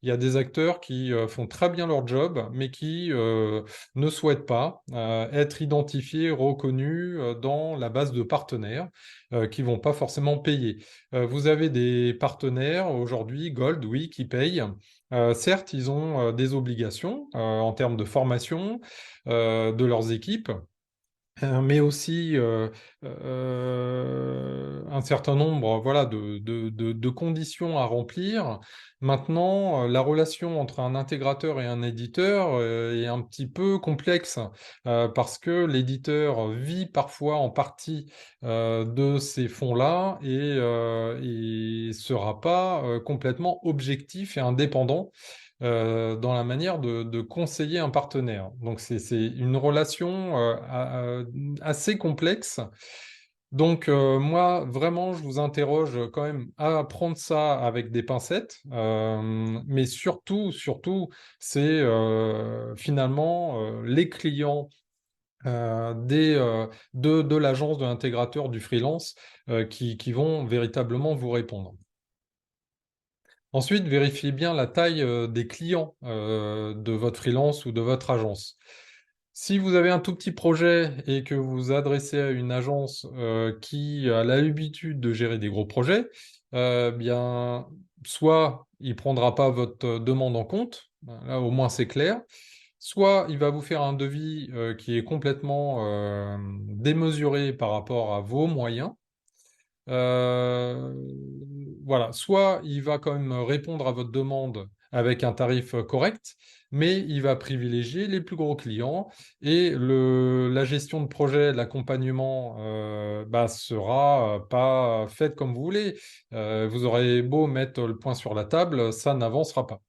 Il y a des acteurs qui font très bien leur job, mais qui ne souhaitent pas être identifiés, reconnus dans la base de partenaires qui vont pas forcément payer. Vous avez des partenaires aujourd'hui, Gold, oui, qui payent. Certes, ils ont des obligations en termes de formation de leurs équipes. Mais aussi un certain nombre voilà, de conditions à remplir. Maintenant, la relation entre un intégrateur et un éditeur est un petit peu complexe parce que l'éditeur vit parfois en partie de ces fonds-là et sera pas complètement objectif et indépendant dans la manière de conseiller un partenaire. Donc c'est une relation assez complexe. Donc moi, vraiment, je vous interroge quand même à prendre ça avec des pincettes, mais surtout, c'est finalement les clients de l'agence, de l'intégrateur, du freelance qui vont véritablement vous répondre. Ensuite, vérifiez bien la taille des clients de votre freelance ou de votre agence. Si vous avez un tout petit projet et que vous vous adressez à une agence qui a l'habitude de gérer des gros projets, bien, soit il prendra pas votre demande en compte, là au moins c'est clair, soit il va vous faire un devis qui est complètement démesuré par rapport à vos moyens. Euh, voilà, soit il va quand même répondre à votre demande avec un tarif correct, mais il va privilégier les plus gros clients et la gestion de projet, l'accompagnement bah, sera pas faite comme vous voulez. Vous aurez beau mettre le point sur la table, ça n'avancera pas.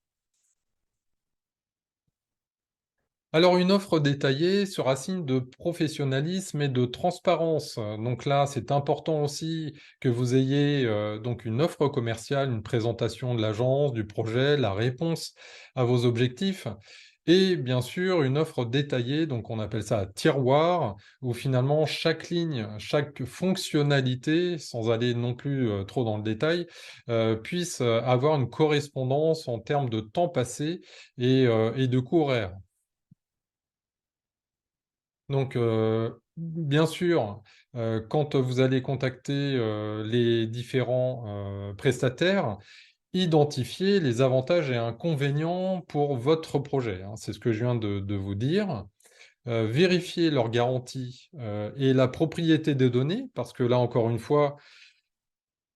Alors, une offre détaillée sera signe de professionnalisme et de transparence. Donc là, c'est important aussi que vous ayez donc une offre commerciale, une présentation de l'agence, du projet, la réponse à vos objectifs. Et bien sûr, une offre détaillée, donc on appelle ça un tiroir, où finalement chaque ligne, chaque fonctionnalité, sans aller non plus trop dans le détail, puisse avoir une correspondance en termes de temps passé et de coût horaire. Donc, bien sûr, quand vous allez contacter les différents prestataires, identifiez les avantages et inconvénients pour votre projet, hein. C'est ce que je viens de vous dire. Vérifiez leur garantie et la propriété des données, parce que là, encore une fois,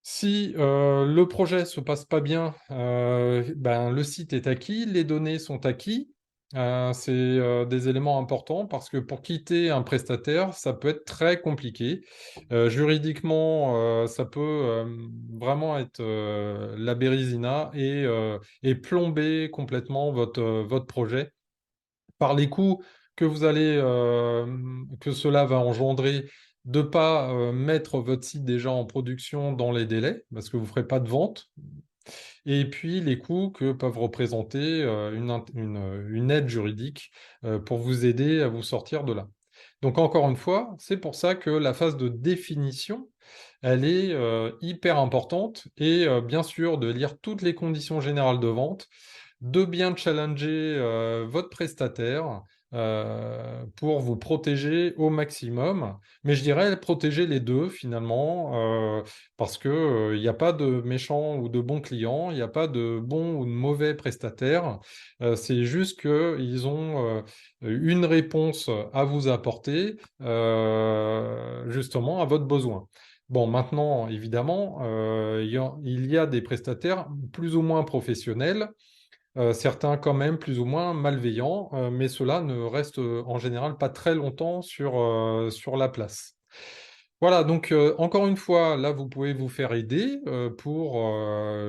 si le projet se passe pas bien, ben, le site est acquis, les données sont acquis. C'est des éléments importants parce que pour quitter un prestataire, ça peut être très compliqué. Juridiquement, ça peut vraiment être la bérésina et plomber complètement votre projet par les coûts que cela va engendrer de pas mettre votre site déjà en production dans les délais, parce que vous ne ferez pas de vente, et puis les coûts que peuvent représenter une aide juridique pour vous aider à vous sortir de là. Donc encore une fois, c'est pour ça que la phase de définition, elle est hyper importante et bien sûr de lire toutes les conditions générales de vente, de bien challenger votre prestataire pour vous protéger au maximum. Mais je dirais protéger les deux finalement, parce que il n'y a pas de méchants ou de bons clients, il n'y a pas de bons ou de mauvais prestataires. C'est juste qu'ils ont une réponse à vous apporter justement à votre besoin. Bon, maintenant, évidemment, il y a des prestataires plus ou moins professionnels, certains quand même plus ou moins malveillants, mais ceux-là ne restent en général pas très longtemps sur la place. Voilà, donc encore une fois, là, vous pouvez vous faire aider pour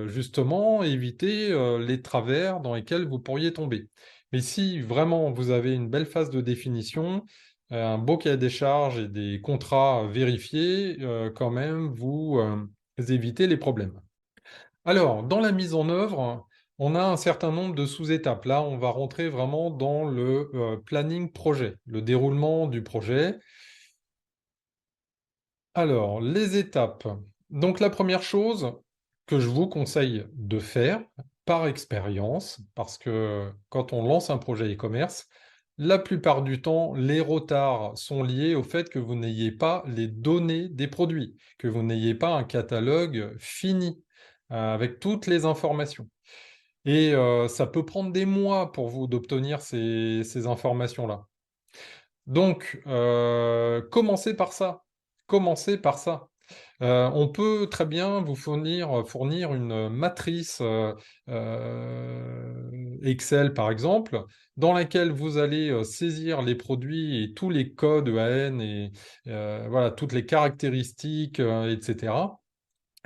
justement éviter les travers dans lesquels vous pourriez tomber. Mais si vraiment vous avez une belle phase de définition, un beau cahier des charges et des contrats vérifiés, quand même, vous évitez les problèmes. Alors, dans la mise en œuvre, on a un certain nombre de sous-étapes. Là, on va rentrer vraiment dans le planning projet, le déroulement du projet. Alors, les étapes. Donc, la première chose que je vous conseille de faire par expérience, parce que quand on lance un projet e-commerce, la plupart du temps, les retards sont liés au fait que vous n'ayez pas les données des produits, que vous n'ayez pas un catalogue fini avec toutes les informations. Et ça peut prendre des mois pour vous d'obtenir ces informations-là. Donc, commencez par ça. Commencez par ça. On peut très bien vous fournir une matrice Excel, par exemple, dans laquelle vous allez saisir les produits et tous les codes EAN et voilà, toutes les caractéristiques, etc.,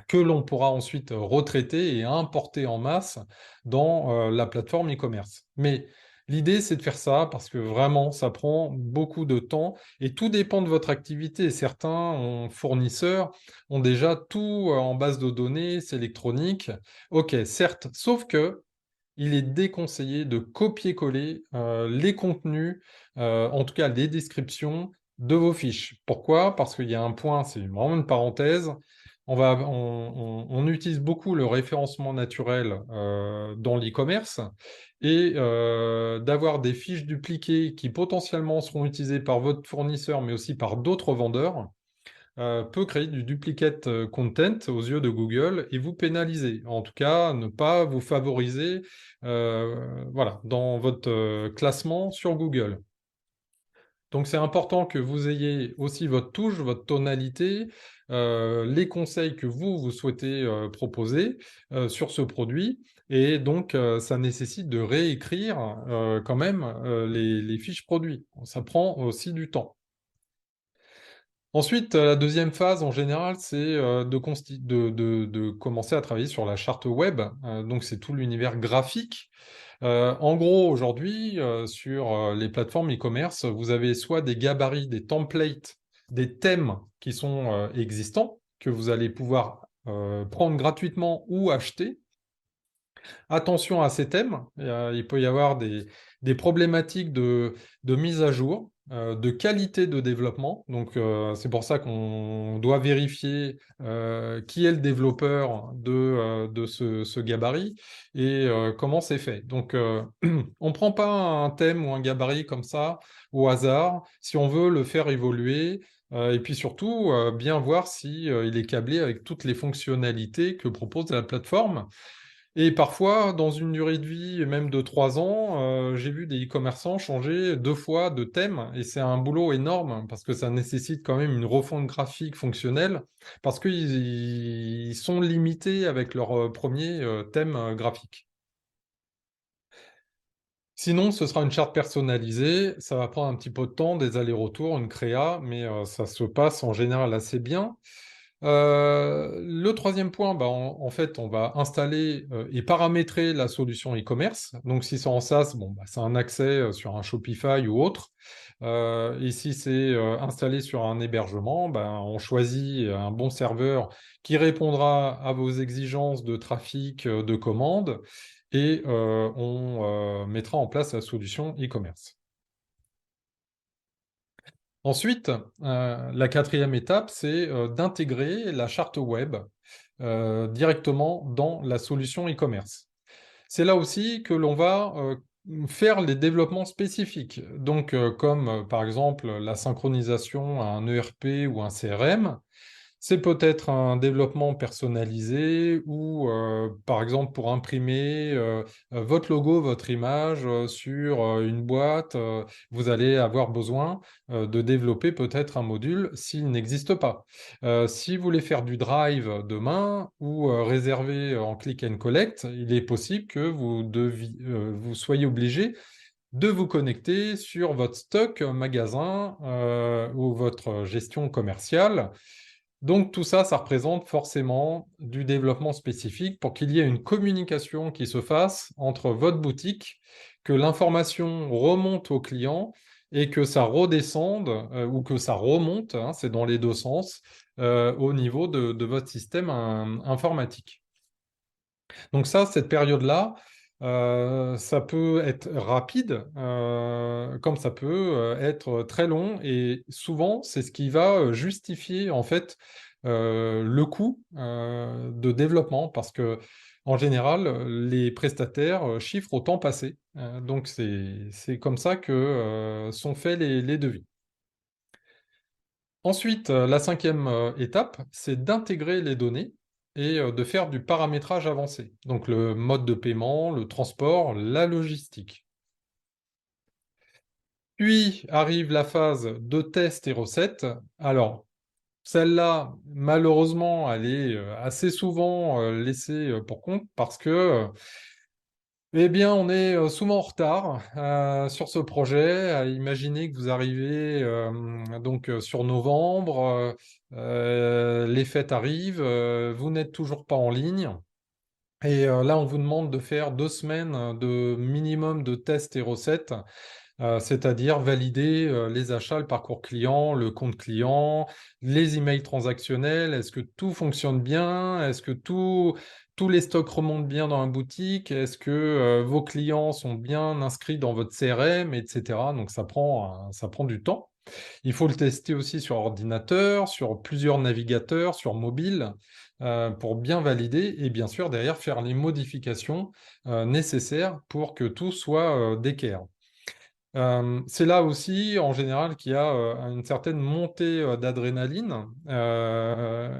que l'on pourra ensuite retraiter et importer en masse dans la plateforme e-commerce. Mais l'idée, c'est de faire ça parce que vraiment, ça prend beaucoup de temps et tout dépend de votre activité. Fournisseurs ont déjà tout en base de données, c'est électronique. Ok, certes, sauf que il est déconseillé de copier-coller les contenus, en tout cas les descriptions de vos fiches. Pourquoi? Parce qu'il y a un point, c'est vraiment une parenthèse. On utilise beaucoup le référencement naturel dans l'e-commerce et d'avoir des fiches dupliquées qui potentiellement seront utilisées par votre fournisseur, mais aussi par d'autres vendeurs peut créer du duplicate content aux yeux de Google et vous pénaliser. En tout cas, ne pas vous favoriser voilà, dans votre classement sur Google. Donc c'est important que vous ayez aussi votre touche, votre tonalité, les conseils que vous souhaitez proposer sur ce produit. Et donc ça nécessite de réécrire quand même les fiches produits. Ça prend aussi du temps. Ensuite, la deuxième phase, en général, c'est de commencer à travailler sur la charte web. Donc, c'est tout l'univers graphique. En gros, aujourd'hui, sur les plateformes e-commerce, vous avez soit des gabarits, des templates, des thèmes qui sont existants, que vous allez pouvoir prendre gratuitement ou acheter. Attention à ces thèmes, il peut y avoir des problématiques de mise à jour, de qualité de développement. Donc, c'est pour ça qu'on doit vérifier qui est le développeur de ce gabarit et comment c'est fait. Donc, on ne prend pas un thème ou un gabarit comme ça au hasard si on veut le faire évoluer. Et puis surtout, bien voir si, il est câblé avec toutes les fonctionnalités que propose la plateforme. Et parfois, dans une durée de vie, même de 3 ans, j'ai vu des e-commerçants changer 2 fois de thème, et c'est un boulot énorme parce que ça nécessite quand même une refonte graphique fonctionnelle, parce qu'ils sont limités avec leur premier thème graphique. Sinon, ce sera une charte personnalisée, ça va prendre un petit peu de temps, des allers-retours, une créa, mais ça se passe en général assez bien. Le troisième point, bah, en fait, on va installer et paramétrer la solution e-commerce. Donc, si c'est en SaaS, bon, bah, c'est un accès sur un Shopify ou autre. Et si c'est installé sur un hébergement, bah, on choisit un bon serveur qui répondra à vos exigences de trafic, de commandes, et on mettra en place la solution e-commerce. Ensuite, la quatrième étape, c'est d'intégrer la charte web directement dans la solution e-commerce. C'est là aussi que l'on va faire les développements spécifiques. Donc, comme par exemple la synchronisation à un ERP ou un CRM, c'est peut-être un développement personnalisé ou, par exemple, pour imprimer votre logo, votre image sur une boîte, vous allez avoir besoin de développer peut-être un module s'il n'existe pas. Si vous voulez faire du drive demain ou réserver en click and collect, il est possible que vous soyez obligé de vous connecter sur votre stock magasin ou votre gestion commerciale. Donc tout ça, ça représente forcément du développement spécifique pour qu'il y ait une communication qui se fasse entre votre boutique, que l'information remonte au client et que ça redescende ou que ça remonte, hein, c'est dans les deux sens, au niveau de votre système informatique. Donc ça, cette période-là, ça peut être rapide, comme ça peut être très long, et souvent, c'est ce qui va justifier en fait le coût de développement, parce que en général, les prestataires chiffrent au temps passé. Donc c'est comme ça que sont faits les devis. Ensuite, la cinquième étape, c'est d'intégrer les données et de faire du paramétrage avancé. Donc le mode de paiement, le transport, la logistique. Puis arrive la phase de test et recette. Alors, celle-là, malheureusement, elle est assez souvent laissée pour compte parce que eh bien, on est souvent en retard sur ce projet. Imaginez que vous arrivez donc sur novembre, les fêtes arrivent, vous n'êtes toujours pas en ligne. Et là, on vous demande de faire 2 semaines de minimum de tests et recettes, c'est-à-dire valider les achats, le parcours client, le compte client, les emails transactionnels. Est-ce que tout fonctionne bien? Est-ce que tous les stocks remontent bien dans la boutique? Est-ce que vos clients sont bien inscrits dans votre CRM, etc. Donc ça prend du temps. Il faut le tester aussi sur ordinateur, sur plusieurs navigateurs, sur mobile, pour bien valider et bien sûr derrière faire les modifications nécessaires pour que tout soit d'équerre. C'est là aussi, en général, qu'il y a une certaine montée d'adrénaline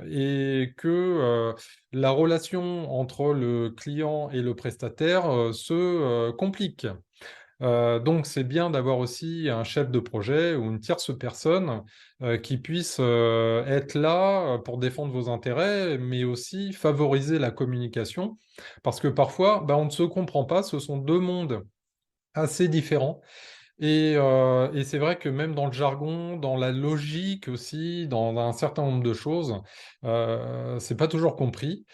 et que la relation entre le client et le prestataire se complique. Donc, c'est bien d'avoir aussi un chef de projet ou une tierce personne qui puisse être là pour défendre vos intérêts, mais aussi favoriser la communication, parce que parfois, bah, on ne se comprend pas, ce sont deux mondes assez différents et c'est vrai que même dans le jargon, dans la logique aussi, dans un certain nombre de choses, c'est pas toujours compris.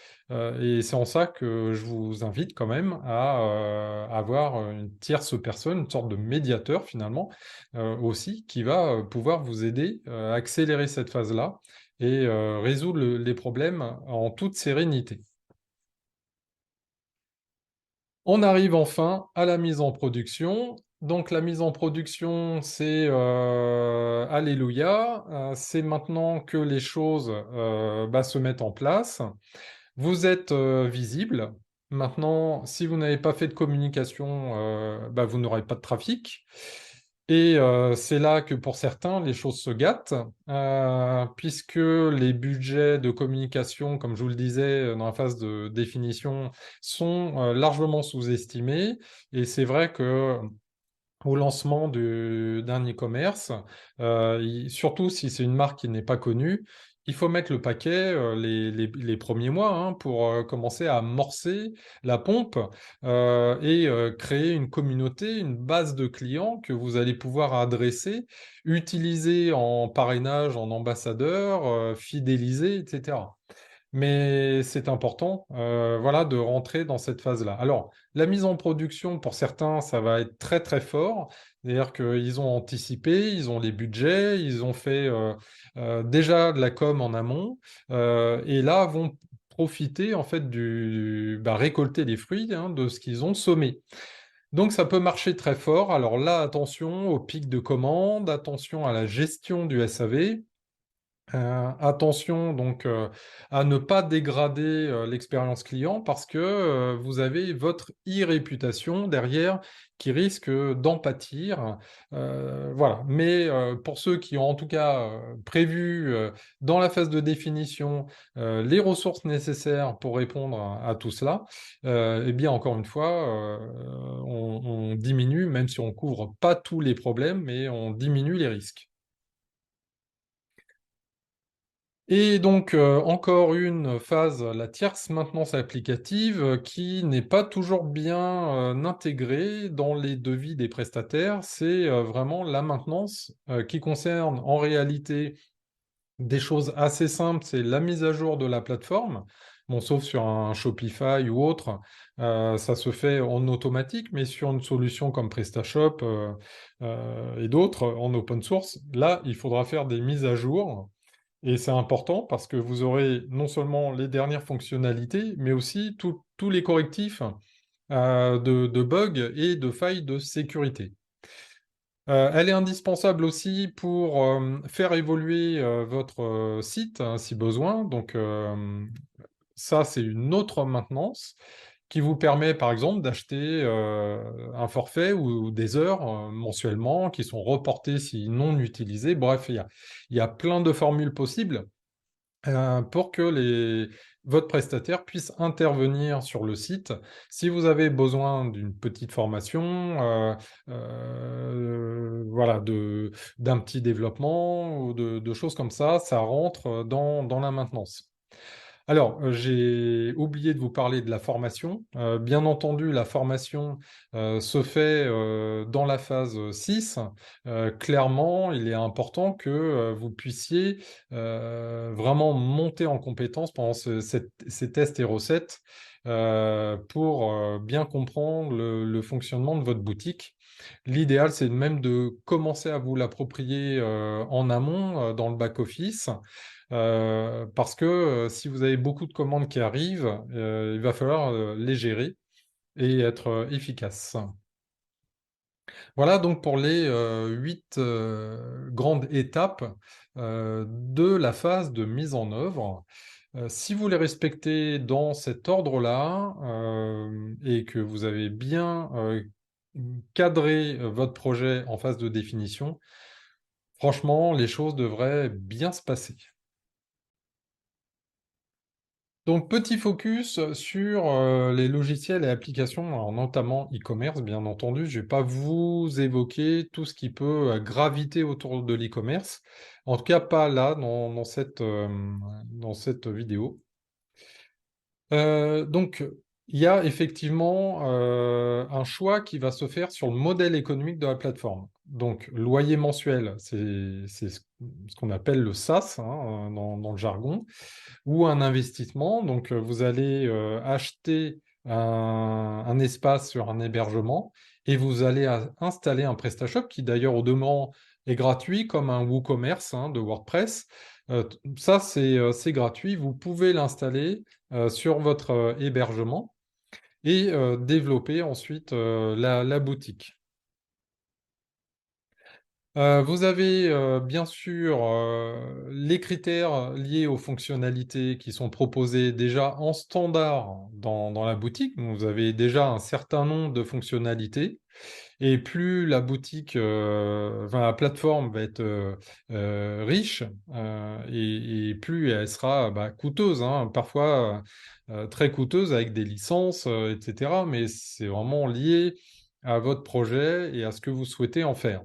Et c'est en ça que je vous invite quand même à avoir une tierce personne, une sorte de médiateur finalement, aussi, qui va pouvoir vous aider à accélérer cette phase-là et résoudre les problèmes en toute sérénité. On arrive enfin à la mise en production. Donc la mise en production, c'est Alléluia, c'est maintenant que les choses se mettent en place. Vous êtes visible. Maintenant, si vous n'avez pas fait de communication, vous n'aurez pas de trafic. Et c'est là que pour certains, les choses se gâtent, puisque les budgets de communication, comme je vous le disais dans la phase de définition, sont largement sous-estimés. Et c'est vrai que au lancement d'un e-commerce, surtout si c'est une marque qui n'est pas connue, il faut mettre le paquet les premiers mois hein, pour commencer à amorcer la pompe et créer une communauté, une base de clients que vous allez pouvoir adresser, utiliser en parrainage, en ambassadeur, fidéliser, etc. Mais c'est important, voilà, de rentrer dans cette phase-là. Alors, la mise en production, pour certains, ça va être très très fort. C'est-à-dire qu'ils ont anticipé, ils ont les budgets, ils ont fait déjà de la com en amont, et là vont profiter en fait récolter les fruits hein, de ce qu'ils ont semé. Donc ça peut marcher très fort. Alors là, attention au pic de commande, attention à la gestion du SAV. Attention donc à ne pas dégrader l'expérience client parce que vous avez votre e-réputation derrière qui risque d'en pâtir. Voilà. Mais pour ceux qui ont en tout cas prévu dans la phase de définition les ressources nécessaires pour répondre à tout cela, eh bien encore une fois, on diminue, même si on couvre pas tous les problèmes, mais on diminue les risques. Et donc, encore une phase, la tierce maintenance applicative, qui n'est pas toujours bien intégrée dans les devis des prestataires. C'est vraiment la maintenance qui concerne en réalité des choses assez simples, c'est la mise à jour de la plateforme. Bon, sauf sur un Shopify ou autre, ça se fait en automatique, mais sur une solution comme PrestaShop et d'autres en open source, là, il faudra faire des mises à jour. Et c'est important parce que vous aurez non seulement les dernières fonctionnalités, mais aussi tous les correctifs de bugs et de failles de sécurité. Elle est indispensable aussi pour faire évoluer votre site hein, si besoin. Donc ça, c'est une autre maintenance qui vous permet par exemple d'acheter un forfait ou des heures mensuellement qui sont reportées si non utilisées. Bref, il y a plein de formules possibles pour que votre prestataire puisse intervenir sur le site. Si vous avez besoin d'une petite formation, voilà, d'un petit développement ou de choses comme ça rentre dans la maintenance. Alors, j'ai oublié de vous parler de la formation. Bien entendu, la formation se fait dans la phase 6. Clairement, il est important que vous puissiez vraiment monter en compétence pendant ces tests et recettes pour bien comprendre le fonctionnement de votre boutique. L'idéal, c'est même de commencer à vous l'approprier en amont dans le back-office. Parce que si vous avez beaucoup de commandes qui arrivent, il va falloir les gérer et être efficace. Voilà donc pour les 8 grandes étapes de la phase de mise en œuvre. Si vous les respectez dans cet ordre-là et que vous avez bien cadré votre projet en phase de définition, franchement, les choses devraient bien se passer. Donc, petit focus sur les logiciels et applications, alors notamment e-commerce, bien entendu. Je ne vais pas vous évoquer tout ce qui peut graviter autour de l'e-commerce. En tout cas, pas là, dans cette vidéo. Donc, il y a effectivement un choix qui va se faire sur le modèle économique de la plateforme. Donc, loyer mensuel, c'est ce qu'on appelle le SaaS hein, dans le jargon ou un investissement. Donc, vous allez acheter un espace sur un hébergement et vous allez installer un PrestaShop qui, d'ailleurs, au demeurant, est gratuit comme un WooCommerce hein, de WordPress. Ça, c'est gratuit. Vous pouvez l'installer sur votre hébergement. et développer ensuite la boutique. Vous avez bien sûr les critères liés aux fonctionnalités qui sont proposés déjà en standard dans la boutique. Donc, vous avez déjà un certain nombre de fonctionnalités. Et plus la boutique, enfin la plateforme va être riche et plus elle sera coûteuse, hein, parfois très coûteuse avec des licences, etc. Mais c'est vraiment lié à votre projet et à ce que vous souhaitez en faire.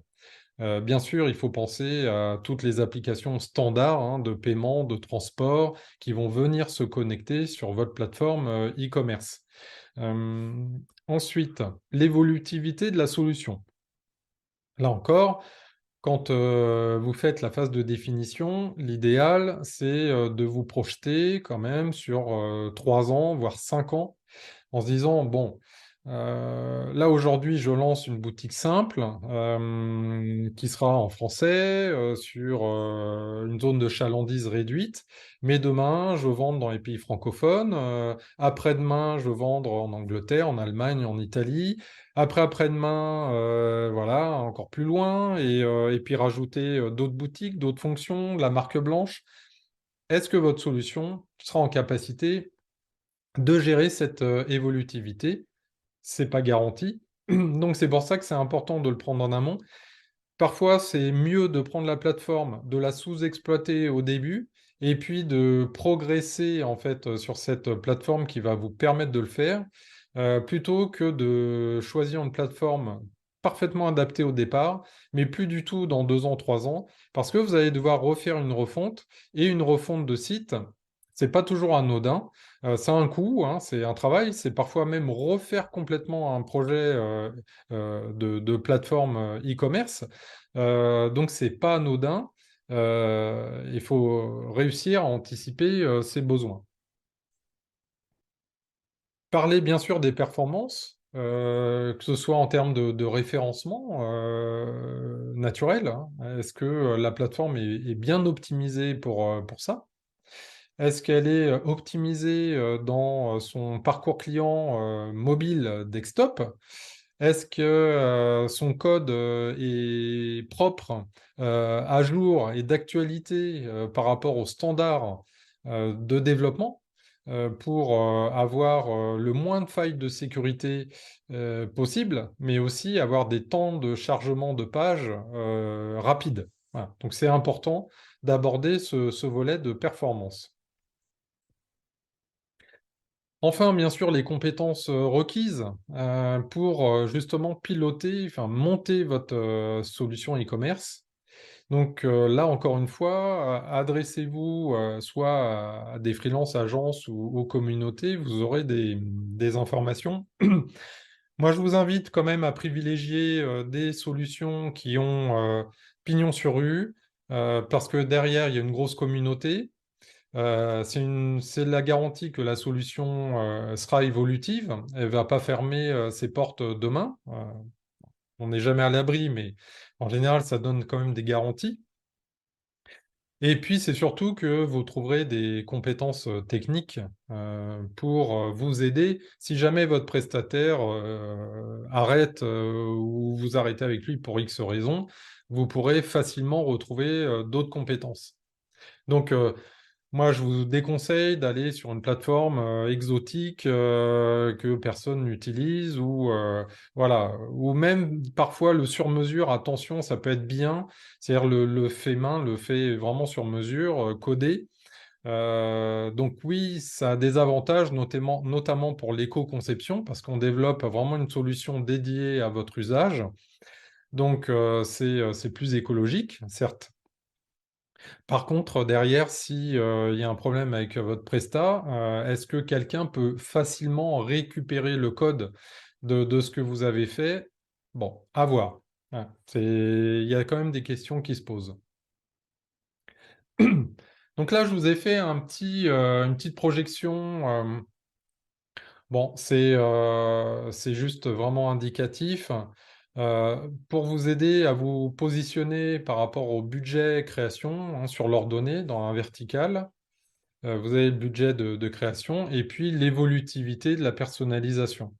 Bien sûr, il faut penser à toutes les applications standards hein, de paiement, de transport qui vont venir se connecter sur votre plateforme e-commerce. Euh, Ensuite, l'évolutivité de la solution. Là encore, quand vous faites la phase de définition, l'idéal, c'est de vous projeter quand même sur 3 ans, voire 5 ans en se disant, bon, là aujourd'hui, je lance une boutique simple qui sera en français sur une zone de chalandise réduite, mais demain, je vends dans les pays francophones, après-demain, je vends en Angleterre, en Allemagne, en Italie, après-demain, voilà, encore plus loin, et puis rajouter d'autres boutiques, d'autres fonctions, de la marque blanche. Est-ce que votre solution sera en capacité de gérer cette évolutivité? C'est pas garanti. Donc c'est pour ça que c'est important de le prendre en amont. Parfois, c'est mieux de prendre la plateforme, de la sous-exploiter au début, et puis de progresser en fait sur cette plateforme qui va vous permettre de le faire, plutôt que de choisir une plateforme parfaitement adaptée au départ, mais plus du tout dans 2 ans, 3 ans, parce que vous allez devoir refaire une refonte, et une refonte de site, c'est pas toujours anodin. Ça a un coût, hein, c'est un travail, c'est parfois même refaire complètement un projet de plateforme e-commerce. Donc, c'est pas anodin. Il faut réussir à anticiper ses besoins. Parler bien sûr des performances, que ce soit en termes de référencement naturel, hein. Est-ce que la plateforme est bien optimisée pour ça? Est-ce qu'elle est optimisée dans son parcours client mobile desktop? Est-ce que son code est propre, à jour et d'actualité par rapport aux standards de développement pour avoir le moins de failles de sécurité possible, mais aussi avoir des temps de chargement de pages rapides. Voilà. Donc c'est important d'aborder ce volet de performance. Enfin, bien sûr, les compétences requises pour justement piloter, enfin monter votre solution e-commerce. Donc là, encore une fois, adressez-vous soit à des freelance agences ou aux communautés, vous aurez des informations. Moi, je vous invite quand même à privilégier des solutions qui ont pignon sur rue, parce que derrière, il y a une grosse communauté. C'est la garantie que la solution sera évolutive. Elle va pas fermer ses portes demain. On n'est jamais à l'abri, mais en général, ça donne quand même des garanties. Et puis, c'est surtout que vous trouverez des compétences techniques pour vous aider. Si jamais votre prestataire arrête ou vous arrêtez avec lui pour X raisons, vous pourrez facilement retrouver d'autres compétences. Donc, moi, je vous déconseille d'aller sur une plateforme exotique que personne n'utilise ou voilà, ou même parfois le sur-mesure. Attention, ça peut être bien, c'est-à-dire le fait main, le fait vraiment sur mesure, codé. Donc oui, ça a des avantages, notamment pour l'éco-conception, parce qu'on développe vraiment une solution dédiée à votre usage. Donc c'est plus écologique, certes. Par contre, derrière, si il y a un problème avec votre prestat, est-ce que quelqu'un peut facilement récupérer le code de ce que vous avez fait? Bon, à voir. Ouais, il y a quand même des questions qui se posent. Donc là, je vous ai fait une petite projection. Bon, c'est juste vraiment indicatif pour vous aider à vous positionner par rapport au budget création hein, sur l'ordonnée dans un vertical. vous avez le budget de création, et puis l'évolutivité de la personnalisation.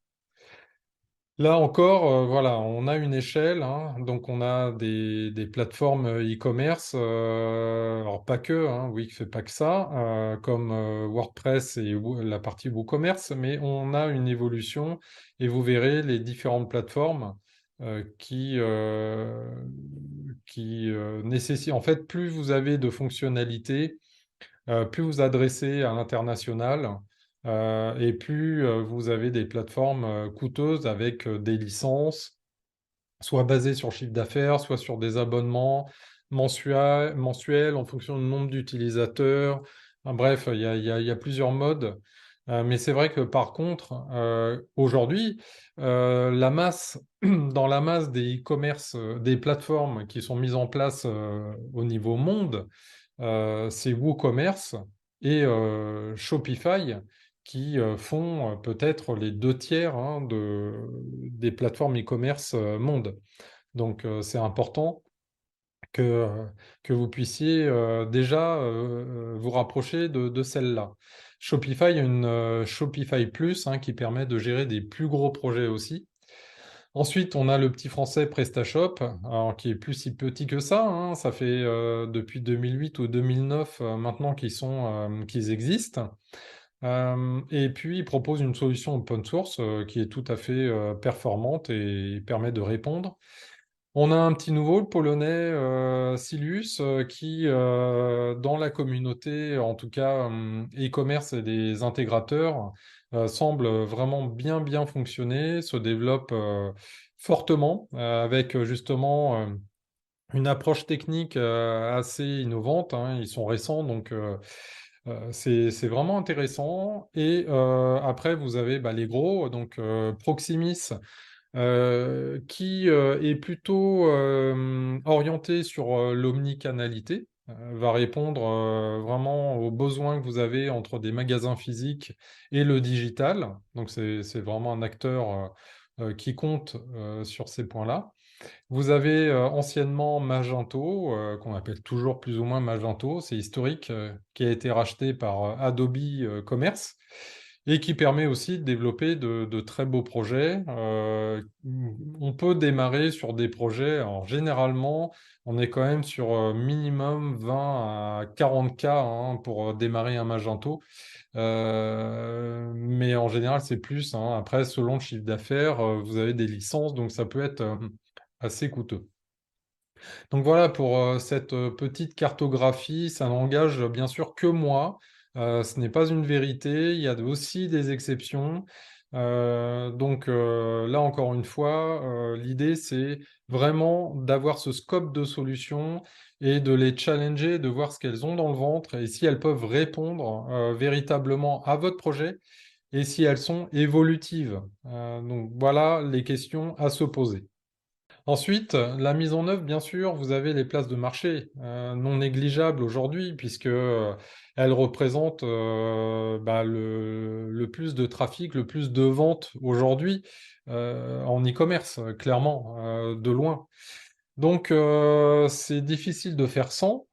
Là encore, voilà, on a une échelle, hein, donc on a des plateformes e-commerce, alors pas que, hein, Wix fait pas que ça, comme WordPress et la partie WooCommerce, mais on a une évolution et vous verrez les différentes plateformes qui nécessitent, en fait, plus vous avez de fonctionnalités, plus vous adressez à l'international, et plus vous avez des plateformes coûteuses avec des licences, soit basées sur chiffre d'affaires, soit sur des abonnements mensuels en fonction du nombre d'utilisateurs. Bref, il y a plusieurs modes. Mais c'est vrai que par contre, aujourd'hui, dans la masse des e-commerce, des plateformes qui sont mises en place au niveau monde, c'est WooCommerce et Shopify qui font peut-être les deux tiers, hein, des plateformes e-commerce monde. Donc c'est important que, euh, que vous puissiez déjà vous rapprocher de celle-là. Shopify a une Shopify Plus, hein, qui permet de gérer des plus gros projets aussi. Ensuite, on a le petit français PrestaShop, alors, qui est plus si petit que ça, hein. Ça fait depuis 2008 ou 2009 maintenant qu'ils existent. Et puis, ils proposent une solution open source qui est tout à fait performante et permet de répondre. On a un petit nouveau, le polonais Silus, qui, dans la communauté, en tout cas e-commerce et des intégrateurs, semble vraiment bien fonctionner, se développe fortement, avec justement une approche technique assez innovante, hein. Ils sont récents, donc c'est vraiment intéressant. Et après, vous avez bah, les gros, donc Proximis, qui est plutôt orienté sur l'omnicanalité, va répondre vraiment aux besoins que vous avez entre des magasins physiques et le digital. Donc c'est vraiment un acteur qui compte sur ces points-là. Vous avez anciennement Magento, qu'on appelle toujours plus ou moins Magento, c'est historique, qui a été racheté par Adobe Commerce et qui permet aussi de développer de très beaux projets. On peut démarrer sur des projets, alors généralement, on est quand même sur minimum 20 à 40 k, hein, pour démarrer un Magento. Mais en général, c'est plus, hein. Après, selon le chiffre d'affaires, vous avez des licences, donc ça peut être assez coûteux. Donc voilà pour cette petite cartographie. Ça n'engage bien sûr que moi. Ce n'est pas une vérité. Il y a aussi des exceptions. Donc là, encore une fois, l'idée, c'est vraiment d'avoir ce scope de solutions et de les challenger, de voir ce qu'elles ont dans le ventre et si elles peuvent répondre véritablement à votre projet et si elles sont évolutives. Donc voilà les questions à se poser. Ensuite, la mise en œuvre, bien sûr, vous avez les places de marché non négligeables aujourd'hui, puisque elles représentent bah, le plus de trafic, le plus de ventes aujourd'hui en e-commerce, clairement, de loin. Donc, c'est difficile de faire sans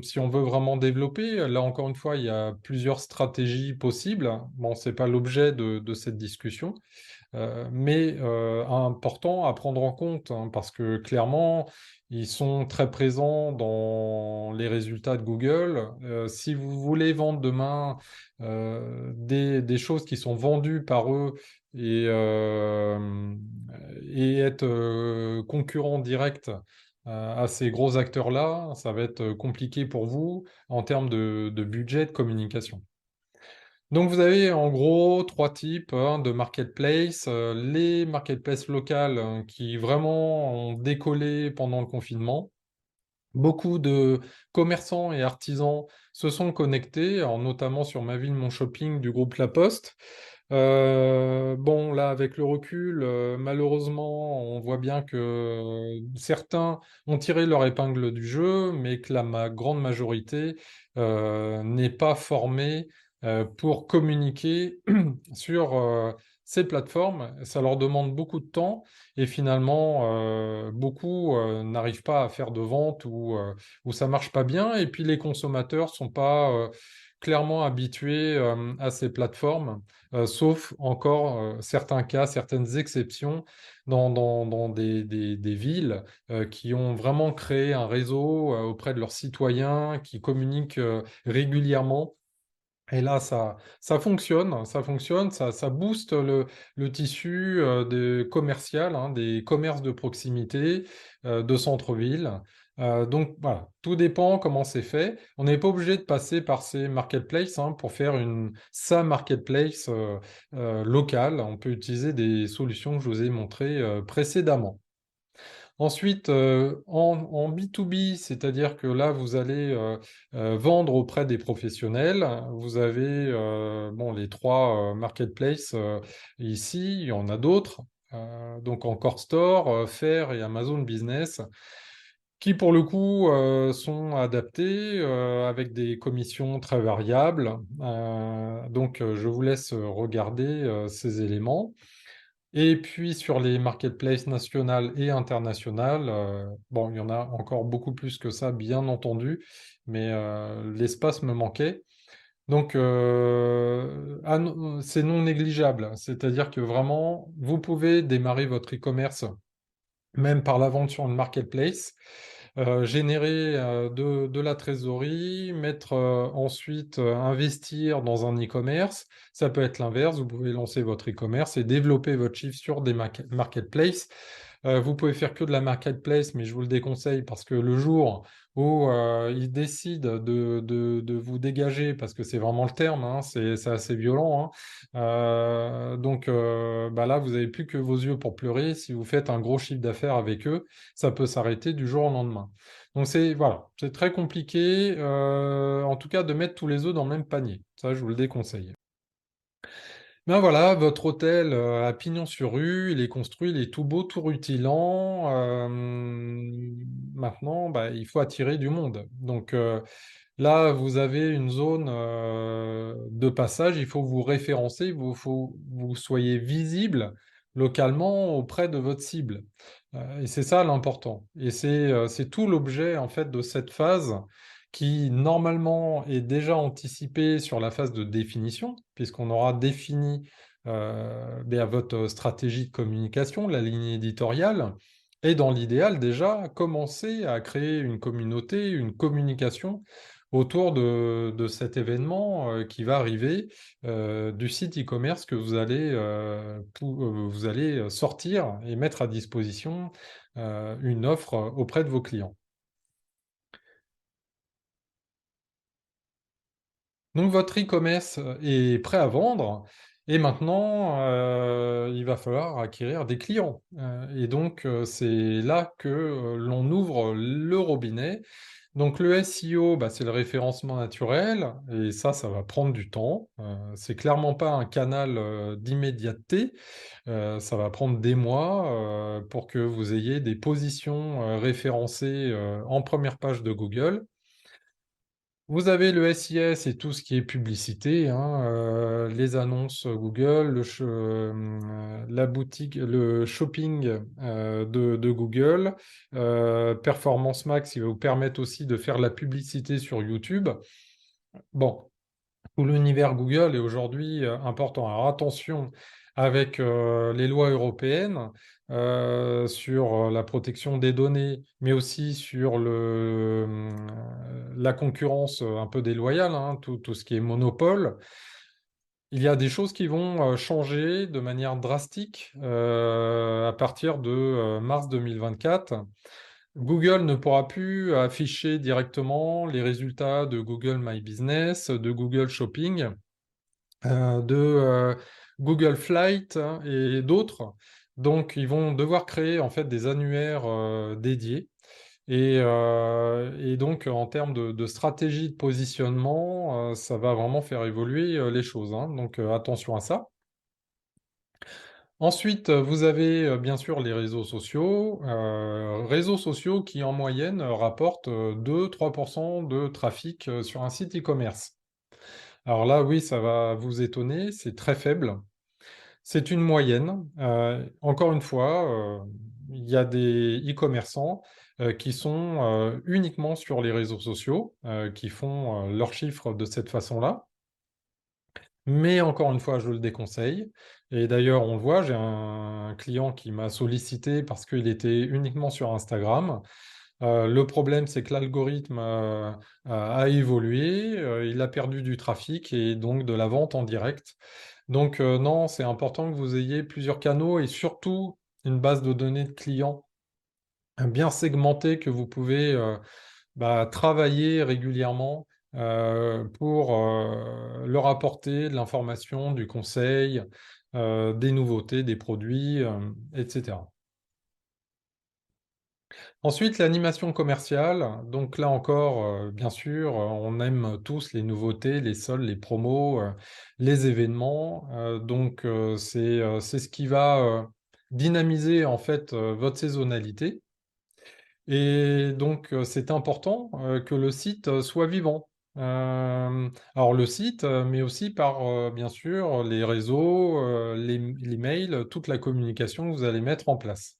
si on veut vraiment développer. Là, encore une fois, il y a plusieurs stratégies possibles. Bon, c'est pas l'objet de cette discussion. Mais important à prendre en compte, hein, parce que clairement, ils sont très présents dans les résultats de Google. Si vous voulez vendre demain des choses qui sont vendues par eux et, euh, et être concurrent direct à ces gros acteurs-là, ça va être compliqué pour vous en termes de budget de communication. Donc vous avez en gros trois types, hein, de marketplace. Les marketplaces locales, qui vraiment ont décollé pendant le confinement. Beaucoup de commerçants et artisans se sont connectés, alors notamment sur Ma Ville, Mon Shopping du groupe La Poste. Bon, là, avec le recul, malheureusement, on voit bien que certains ont tiré leur épingle du jeu, mais que grande majorité n'est pas formée pour communiquer sur ces plateformes. Ça leur demande beaucoup de temps et finalement, beaucoup n'arrivent pas à faire de vente ou ça marche pas bien. Et puis les consommateurs sont pas clairement habitué à ces plateformes, sauf encore certains cas, certaines exceptions dans des villes qui ont vraiment créé un réseau auprès de leurs citoyens, qui communiquent régulièrement. Et là, ça fonctionne, ça booste le tissu commercial, hein, des commerces de proximité, de centre-ville. Donc voilà, tout dépend comment c'est fait. On n'est pas obligé de passer par ces marketplaces hein, pour faire sa marketplace locale. On peut utiliser des solutions que je vous ai montrées précédemment. Ensuite, en B2B, c'est-à-dire que là, vous allez vendre auprès des professionnels. Vous avez bon, les trois marketplaces ici, il y en a d'autres. Donc Encore Store, Faire et Amazon Business, qui pour le coup sont adaptés avec des commissions très variables. Je vous laisse regarder ces éléments. Et puis sur les marketplaces nationales et internationales, bon, il y en a encore beaucoup plus que ça, bien entendu, mais l'espace me manquait. C'est non négligeable, c'est-à-dire que vraiment, vous pouvez démarrer votre e-commerce même par la vente sur une marketplace, générer de la trésorerie, ensuite investir dans un e-commerce. Ça peut être l'inverse, vous pouvez lancer votre e-commerce et développer votre chiffre sur des marketplaces. Vous pouvez faire que de la marketplace, mais je vous le déconseille parce que le jour où ils décident de vous dégager, parce que c'est vraiment le terme, hein, c'est assez violent, hein, bah là, vous n'avez plus que vos yeux pour pleurer. Si vous faites un gros chiffre d'affaires avec eux, ça peut s'arrêter du jour au lendemain. Donc voilà, c'est très compliqué, en tout cas, de mettre tous les œufs dans le même panier. Ça, je vous le déconseille. Ben voilà, votre hôtel à pignon sur rue, il est construit, il est tout beau, tout rutilant. Maintenant, bah, il faut attirer du monde. Là, vous avez une zone de passage, il faut vous référencer, il faut que vous soyez visible localement auprès de votre cible. Et c'est ça l'important. Et c'est tout l'objet en fait de cette phase qui normalement est déjà anticipée sur la phase de définition, puisqu'on aura défini votre stratégie de communication, la ligne éditoriale, et dans l'idéal déjà commencer à créer une communauté, une communication autour de cet événement qui va arriver du site e-commerce que vous allez sortir et mettre à disposition une offre auprès de vos clients. Donc votre e-commerce est prêt à vendre et maintenant il va falloir acquérir des clients. C'est là que l'on ouvre le robinet. Donc le SEO, bah, c'est le référencement naturel et ça va prendre du temps. C'est clairement pas un canal d'immédiateté. Ça va prendre des mois pour que vous ayez des positions référencées en première page de Google. Vous avez le SIS et tout ce qui est publicité, hein, les annonces Google, la boutique, le shopping de Google, Performance Max, qui va vous permettre aussi de faire la publicité sur YouTube. Bon, tout l'univers Google est aujourd'hui important. Alors attention avec les lois européennes sur la protection des données, mais aussi sur la concurrence un peu déloyale, hein, tout ce qui est monopole. Il y a des choses qui vont changer de manière drastique à partir de mars 2024. Google ne pourra plus afficher directement les résultats de Google My Business, de Google Shopping, de Google Flight hein, et d'autres. Donc, ils vont devoir créer en fait des annuaires dédiés. Et donc, en termes de stratégie de positionnement, ça va vraiment faire évoluer les choses, hein. Donc, attention à ça. Ensuite, vous avez bien sûr les réseaux sociaux qui en moyenne rapportent 2-3% de trafic sur un site e-commerce. Alors là, oui, ça va vous étonner, c'est très faible. C'est une moyenne. Encore une fois, il y a des e-commerçants qui sont uniquement sur les réseaux sociaux, qui font leurs chiffres de cette façon-là. Mais encore une fois, je le déconseille. Et d'ailleurs, on le voit, j'ai un client qui m'a sollicité parce qu'il était uniquement sur Instagram. Le problème, c'est que l'algorithme a évolué, il a perdu du trafic et donc de la vente en direct. Donc non, c'est important que vous ayez plusieurs canaux et surtout une base de données de clients bien segmentée que vous pouvez travailler régulièrement pour leur apporter de l'information, du conseil, des nouveautés, des produits, etc. Ensuite, l'animation commerciale. Donc là encore, bien sûr, on aime tous les nouveautés, les soldes, les promos, les événements. C'est ce qui va dynamiser en fait votre saisonnalité. Et donc, c'est important que le site soit vivant. Alors le site, mais aussi par, bien sûr, les réseaux, les mails, toute la communication que vous allez mettre en place.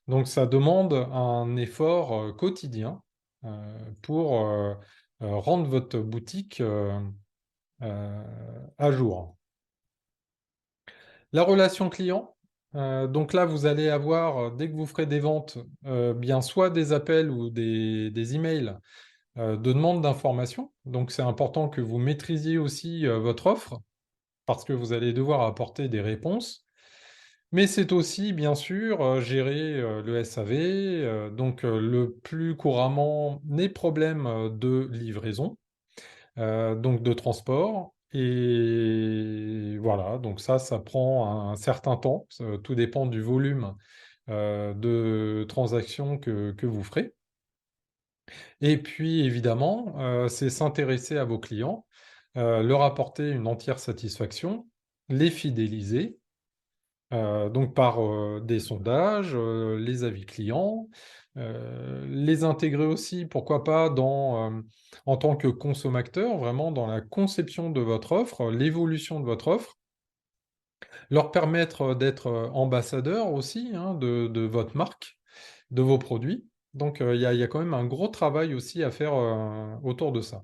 Donc ça demande un effort quotidien pour rendre votre boutique euh, à jour. La relation client, donc là vous allez avoir, dès que vous ferez des ventes, bien soit des appels ou des emails de demande d'information. Donc c'est important que vous maîtrisiez aussi votre offre parce que vous allez devoir apporter des réponses. Mais c'est aussi, bien sûr, gérer le SAV, le plus couramment les problèmes de livraison, donc de transport. Et voilà, donc ça prend un certain temps. Tout dépend du volume de transactions que vous ferez. Et puis, évidemment, c'est s'intéresser à vos clients, leur apporter une entière satisfaction, les fidéliser donc par des sondages, les avis clients, les intégrer aussi, pourquoi pas, en tant que consommateur, vraiment dans la conception de votre offre, l'évolution de votre offre, leur permettre d'être ambassadeurs aussi hein, de votre marque, de vos produits. Donc il y a quand même un gros travail aussi à faire autour de ça.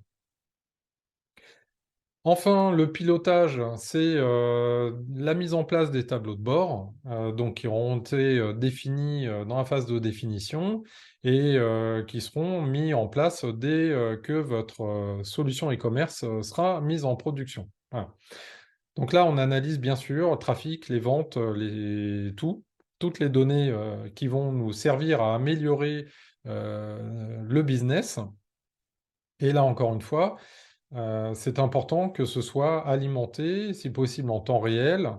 Enfin, le pilotage, c'est la mise en place des tableaux de bord, donc qui auront été définis dans la phase de définition et qui seront mis en place dès que votre solution e-commerce sera mise en production. Voilà. Donc là, on analyse bien sûr le trafic, les ventes, toutes les données qui vont nous servir à améliorer le business. Et là, encore une fois, c'est important que ce soit alimenté, si possible en temps réel,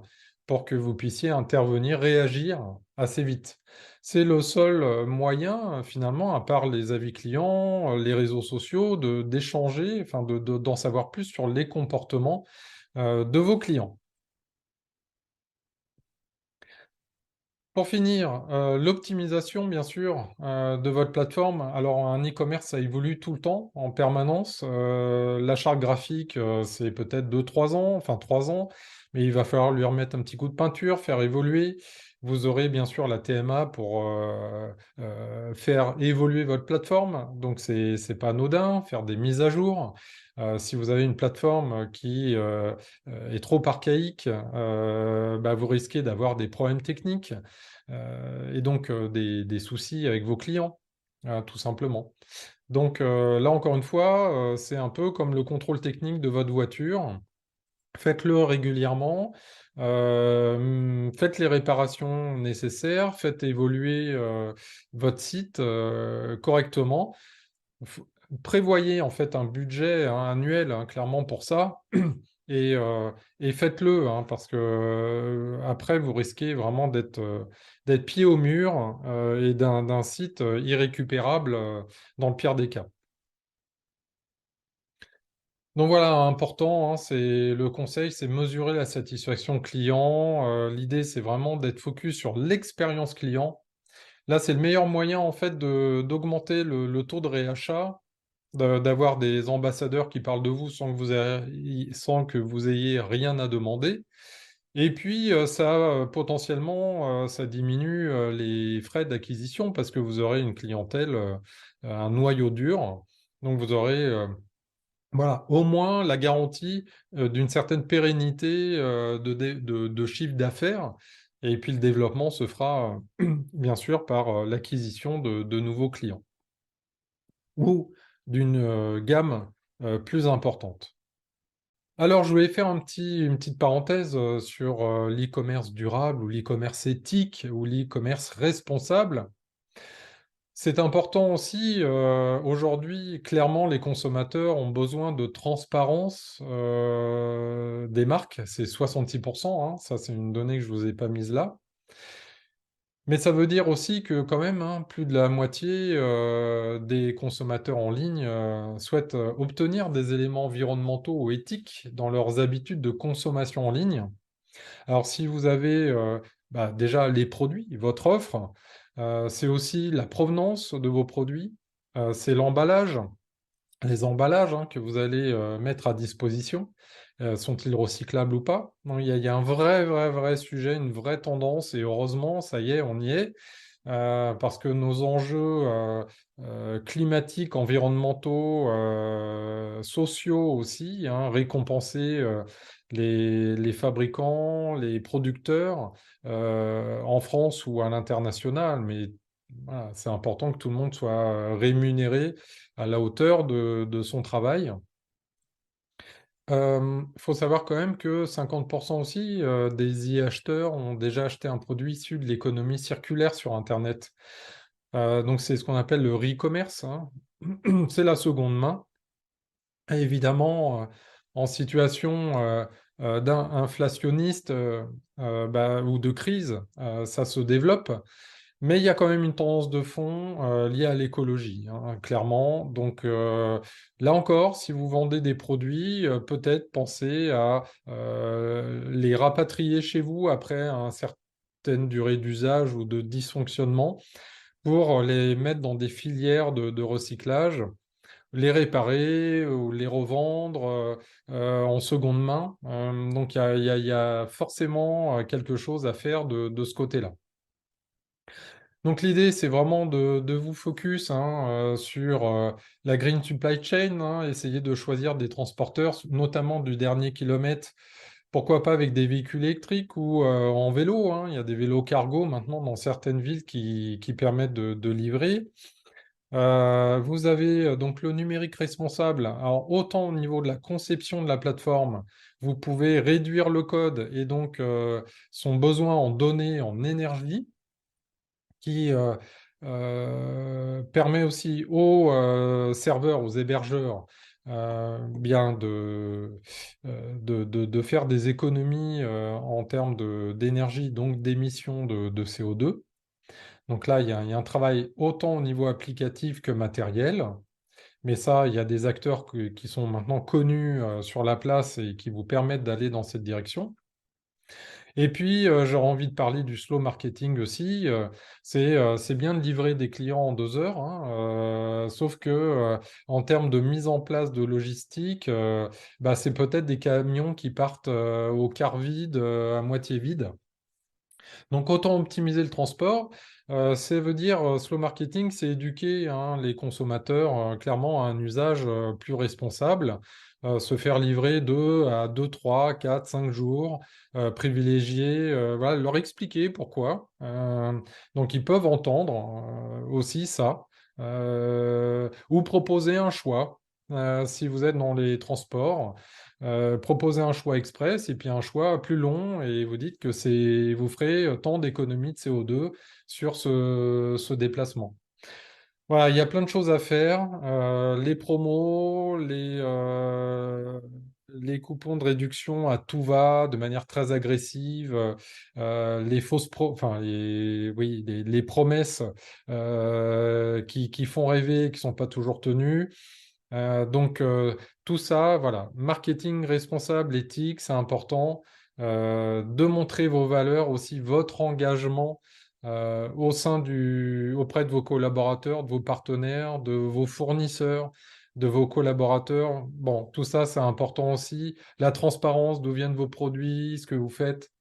pour que vous puissiez intervenir, réagir assez vite. C'est le seul moyen, finalement, à part les avis clients, les réseaux sociaux, d'échanger, enfin d'en savoir plus sur les comportements de vos clients. Pour finir, l'optimisation, bien sûr, de votre plateforme. Alors, un e-commerce, ça évolue tout le temps, en permanence. La charte graphique, c'est peut-être 2, 3 ans, enfin 3 ans, mais il va falloir lui remettre un petit coup de peinture, faire évoluer. Vous aurez bien sûr la TMA pour faire évoluer votre plateforme. Donc, c'est pas anodin, faire des mises à jour. Si vous avez une plateforme qui est trop archaïque, vous risquez d'avoir des problèmes techniques et donc des soucis avec vos clients, tout simplement. Donc là, encore une fois, c'est un peu comme le contrôle technique de votre voiture. Faites-le régulièrement, faites les réparations nécessaires, faites évoluer votre site correctement. F- Prévoyez en fait un budget hein, annuel hein, clairement pour ça et, euh, et faites-le hein, parce que après vous risquez vraiment d'être pied au mur et d'un site irrécupérable dans le pire des cas. Donc voilà, important, hein, c'est le conseil, c'est mesurer la satisfaction client. L'idée, c'est vraiment d'être focus sur l'expérience client. Là, c'est le meilleur moyen en fait d'augmenter le taux de réachat d'avoir des ambassadeurs qui parlent de vous sans que vous ayez rien à demander. Et puis, ça, potentiellement, ça diminue les frais d'acquisition parce que vous aurez une clientèle, un noyau dur. Donc, vous aurez, voilà, au moins la garantie d'une certaine pérennité de chiffre d'affaires. Et puis, le développement se fera, bien sûr, par l'acquisition de nouveaux clients ou d'une gamme plus importante. Alors, je voulais faire une petite parenthèse sur l'e-commerce durable ou l'e-commerce éthique ou l'e-commerce responsable. C'est important aussi, aujourd'hui, clairement, les consommateurs ont besoin de transparence des marques. C'est 66%, hein, ça c'est une donnée que je ne vous ai pas mise là. Mais ça veut dire aussi que quand même, hein, plus de la moitié des consommateurs en ligne souhaitent obtenir des éléments environnementaux ou éthiques dans leurs habitudes de consommation en ligne. Alors si vous avez déjà les produits, votre offre, c'est aussi la provenance de vos produits, c'est l'emballage, les emballages hein, que vous allez mettre à disposition, sont-ils recyclables ou pas? Non, il y a un vrai sujet, une vraie tendance, et heureusement, ça y est, on y est, parce que nos enjeux climatiques, environnementaux, sociaux aussi, hein, récompenser les fabricants, les producteurs, en France ou à l'international, mais voilà, c'est important que tout le monde soit rémunéré à la hauteur de son travail. Il faut savoir quand même que 50% aussi des e-acheteurs ont déjà acheté un produit issu de l'économie circulaire sur Internet. Donc c'est ce qu'on appelle le re-commerce, hein. C'est la seconde main. Et évidemment, en situation inflationniste ou de crise, ça se développe. Mais il y a quand même une tendance de fond liée à l'écologie, hein, clairement. Donc là encore, si vous vendez des produits, peut-être pensez à les rapatrier chez vous après une certaine durée d'usage ou de dysfonctionnement pour les mettre dans des filières de recyclage, les réparer ou les revendre en seconde main. Donc il y a forcément quelque chose à faire de ce côté-là. Donc l'idée, c'est vraiment de vous focus hein, sur la green supply chain, hein, essayer de choisir des transporteurs, notamment du dernier kilomètre, pourquoi pas avec des véhicules électriques ou en vélo, hein. Il y a des vélos cargo maintenant dans certaines villes qui permettent de livrer. Vous avez donc le numérique responsable. Alors autant au niveau de la conception de la plateforme, vous pouvez réduire le code et donc son besoin en données, en énergie qui permet aussi aux serveurs, aux hébergeurs, bien de faire des économies en termes d'énergie, donc d'émissions de CO2. Donc là, il y a un travail autant au niveau applicatif que matériel. Mais ça, il y a des acteurs qui sont maintenant connus sur la place et qui vous permettent d'aller dans cette direction. Et puis, j'aurais envie de parler du slow marketing aussi. C'est bien de livrer des clients en 2 heures, hein, sauf que en termes de mise en place de logistique, c'est peut-être des camions qui partent au quart vide, à moitié vide. Donc autant optimiser le transport. Ça veut dire slow marketing, c'est éduquer hein, les consommateurs clairement à un usage plus responsable, se faire livrer 3, 4, 5 jours, privilégier, voilà, leur expliquer pourquoi. Donc ils peuvent entendre aussi ça, ou proposer un choix. Si vous êtes dans les transports, proposez un choix express et puis un choix plus long et vous dites que vous ferez tant d'économies de CO2 sur ce déplacement. Voilà, il y a plein de choses à faire. Les promos, les coupons de réduction à tout va, de manière très agressive, les oui, les promesses qui font rêver, qui sont pas toujours tenues. Donc tout ça, voilà, marketing responsable, éthique, c'est important. De montrer vos valeurs, aussi votre engagement auprès de vos collaborateurs, de vos partenaires, de vos fournisseurs, de vos collaborateurs. Bon, tout ça, c'est important aussi. La transparence, d'où viennent vos produits, ce que vous faites.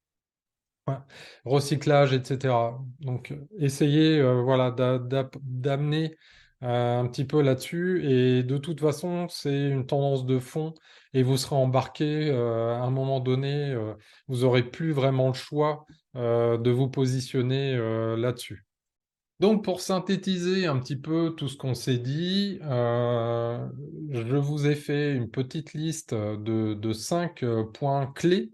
Ouais. Recyclage, etc. Donc, essayez voilà, d'amener un petit peu là-dessus. Et de toute façon, c'est une tendance de fond et vous serez embarqué à un moment donné. Vous aurez plus vraiment le choix de vous positionner là-dessus. Donc, pour synthétiser un petit peu tout ce qu'on s'est dit, je vous ai fait une petite liste de 5 points clés.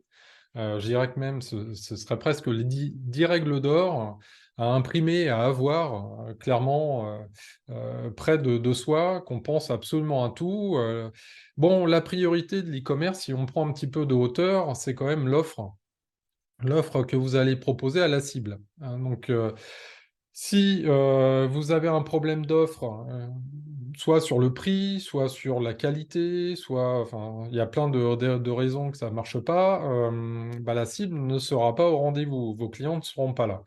Je dirais que même ce serait presque les 10 règles d'or à imprimer, à avoir clairement près de soi, qu'on pense absolument à tout. Bon, la priorité de l'e-commerce, si on prend un petit peu de hauteur, c'est quand même l'offre que vous allez proposer à la cible. Hein. Donc, si vous avez un problème d'offre, soit sur le prix, soit sur la qualité, soit, enfin, il y a plein de raisons que ça ne marche pas, bah, la cible ne sera pas au rendez-vous. Vos clients ne seront pas là.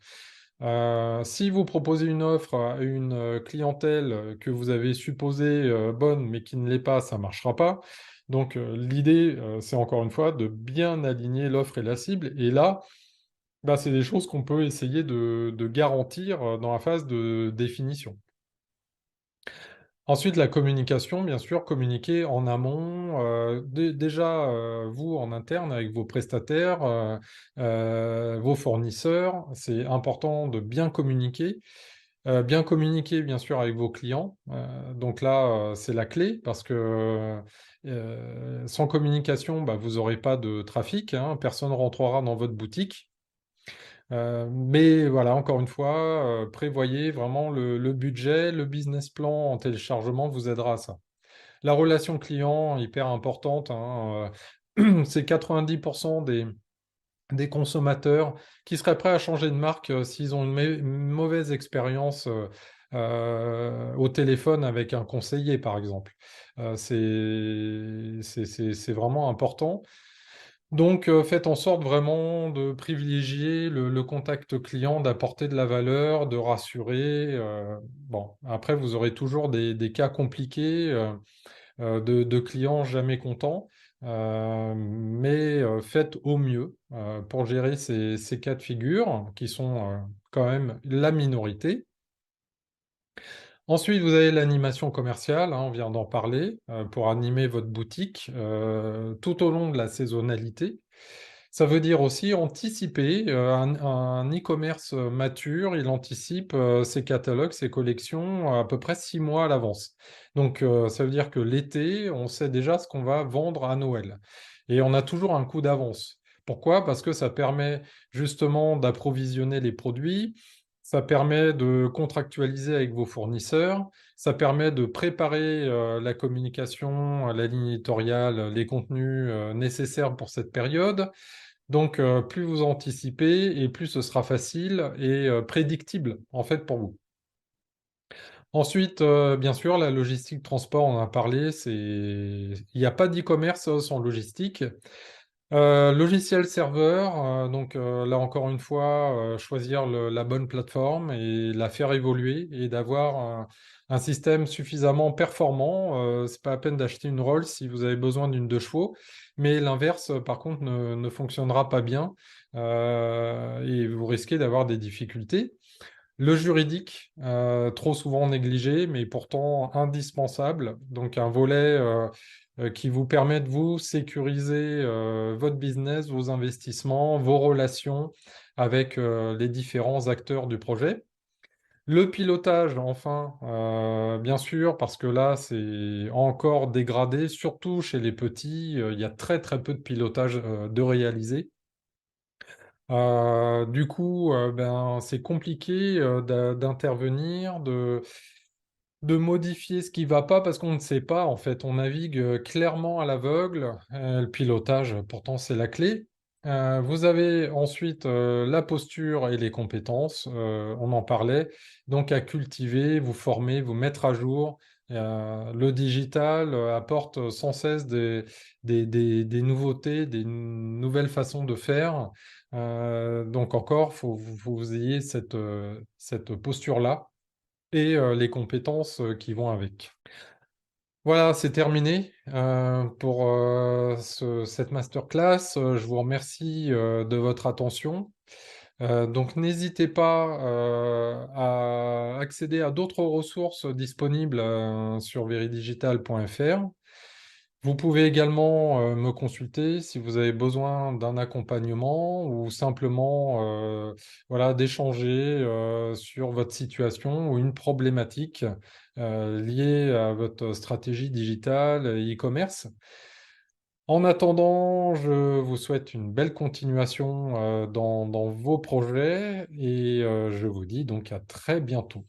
Si vous proposez une offre à une clientèle que vous avez supposée bonne, mais qui ne l'est pas, ça ne marchera pas. Donc, l'idée, c'est encore une fois de bien aligner l'offre et la cible. Et là, bah, c'est des choses qu'on peut essayer de garantir dans la phase de définition. Ensuite, la communication, bien sûr, communiquer en amont, déjà vous en interne avec vos prestataires, vos fournisseurs, c'est important de bien communiquer bien sûr avec vos clients. Donc là, c'est la clé parce que sans communication, bah, vous n'aurez pas de trafic, hein, personne ne rentrera dans votre boutique. Mais voilà, encore une fois, prévoyez vraiment le budget, le business plan en téléchargement vous aidera à ça. La relation client, hyper importante, hein, c'est 90% des consommateurs qui seraient prêts à changer de marque s'ils ont une mauvaise expérience au téléphone avec un conseiller, par exemple. C'est vraiment important. Donc, faites en sorte vraiment de privilégier le contact client, d'apporter de la valeur, de rassurer. Bon, après, vous aurez toujours des cas compliqués de clients jamais contents, mais faites au mieux pour gérer ces cas de figure qui sont quand même la minorité. Ensuite, vous avez l'animation commerciale, hein, on vient d'en parler, pour animer votre boutique tout au long de la saisonnalité. Ça veut dire aussi anticiper. Un e-commerce mature, il anticipe ses catalogues, ses collections à peu près 6 mois à l'avance. Donc, ça veut dire que l'été, on sait déjà ce qu'on va vendre à Noël. Et on a toujours un coup d'avance. Pourquoi? Parce que ça permet justement d'approvisionner les produits, ça permet de contractualiser avec vos fournisseurs, ça permet de préparer la communication, la ligne éditoriale, les contenus nécessaires pour cette période. Donc, plus vous anticipez et plus ce sera facile et prédictible en fait pour vous. Ensuite, bien sûr, la logistique transport, on en a parlé, il n'y a pas d'e-commerce sans logistique. Logiciel serveur, donc là encore une fois, choisir la bonne plateforme et la faire évoluer et d'avoir un système suffisamment performant. C'est pas la peine d'acheter une Rolls si vous avez besoin d'une 2 chevaux, mais l'inverse, par contre, ne fonctionnera pas bien et vous risquez d'avoir des difficultés. Le juridique, trop souvent négligé, mais pourtant indispensable. Donc un volet qui vous permet de vous sécuriser votre business, vos investissements, vos relations avec les différents acteurs du projet. Le pilotage, enfin, bien sûr, parce que là, c'est encore dégradé, surtout chez les petits. Il y a très très peu de pilotage de réaliser. Du coup, ben, c'est compliqué d'intervenir, de modifier ce qui va pas parce qu'on ne sait pas. En fait, on navigue clairement à l'aveugle. Le pilotage, pourtant, c'est la clé. Vous avez ensuite la posture et les compétences. On en parlait. Donc, à cultiver, vous former, vous mettre à jour. Le digital apporte sans cesse des nouveautés, des nouvelles façons de faire. Donc encore, faut vous ayez cette posture-là et les compétences qui vont avec. Voilà, c'est terminé pour cette masterclass. Je vous remercie de votre attention. Donc n'hésitez pas à accéder à d'autres ressources disponibles sur veridigital.fr. Vous pouvez également me consulter si vous avez besoin d'un accompagnement ou simplement voilà, d'échanger sur votre situation ou une problématique liée à votre stratégie digitale et e-commerce. En attendant, je vous souhaite une belle continuation dans vos projets et je vous dis donc à très bientôt.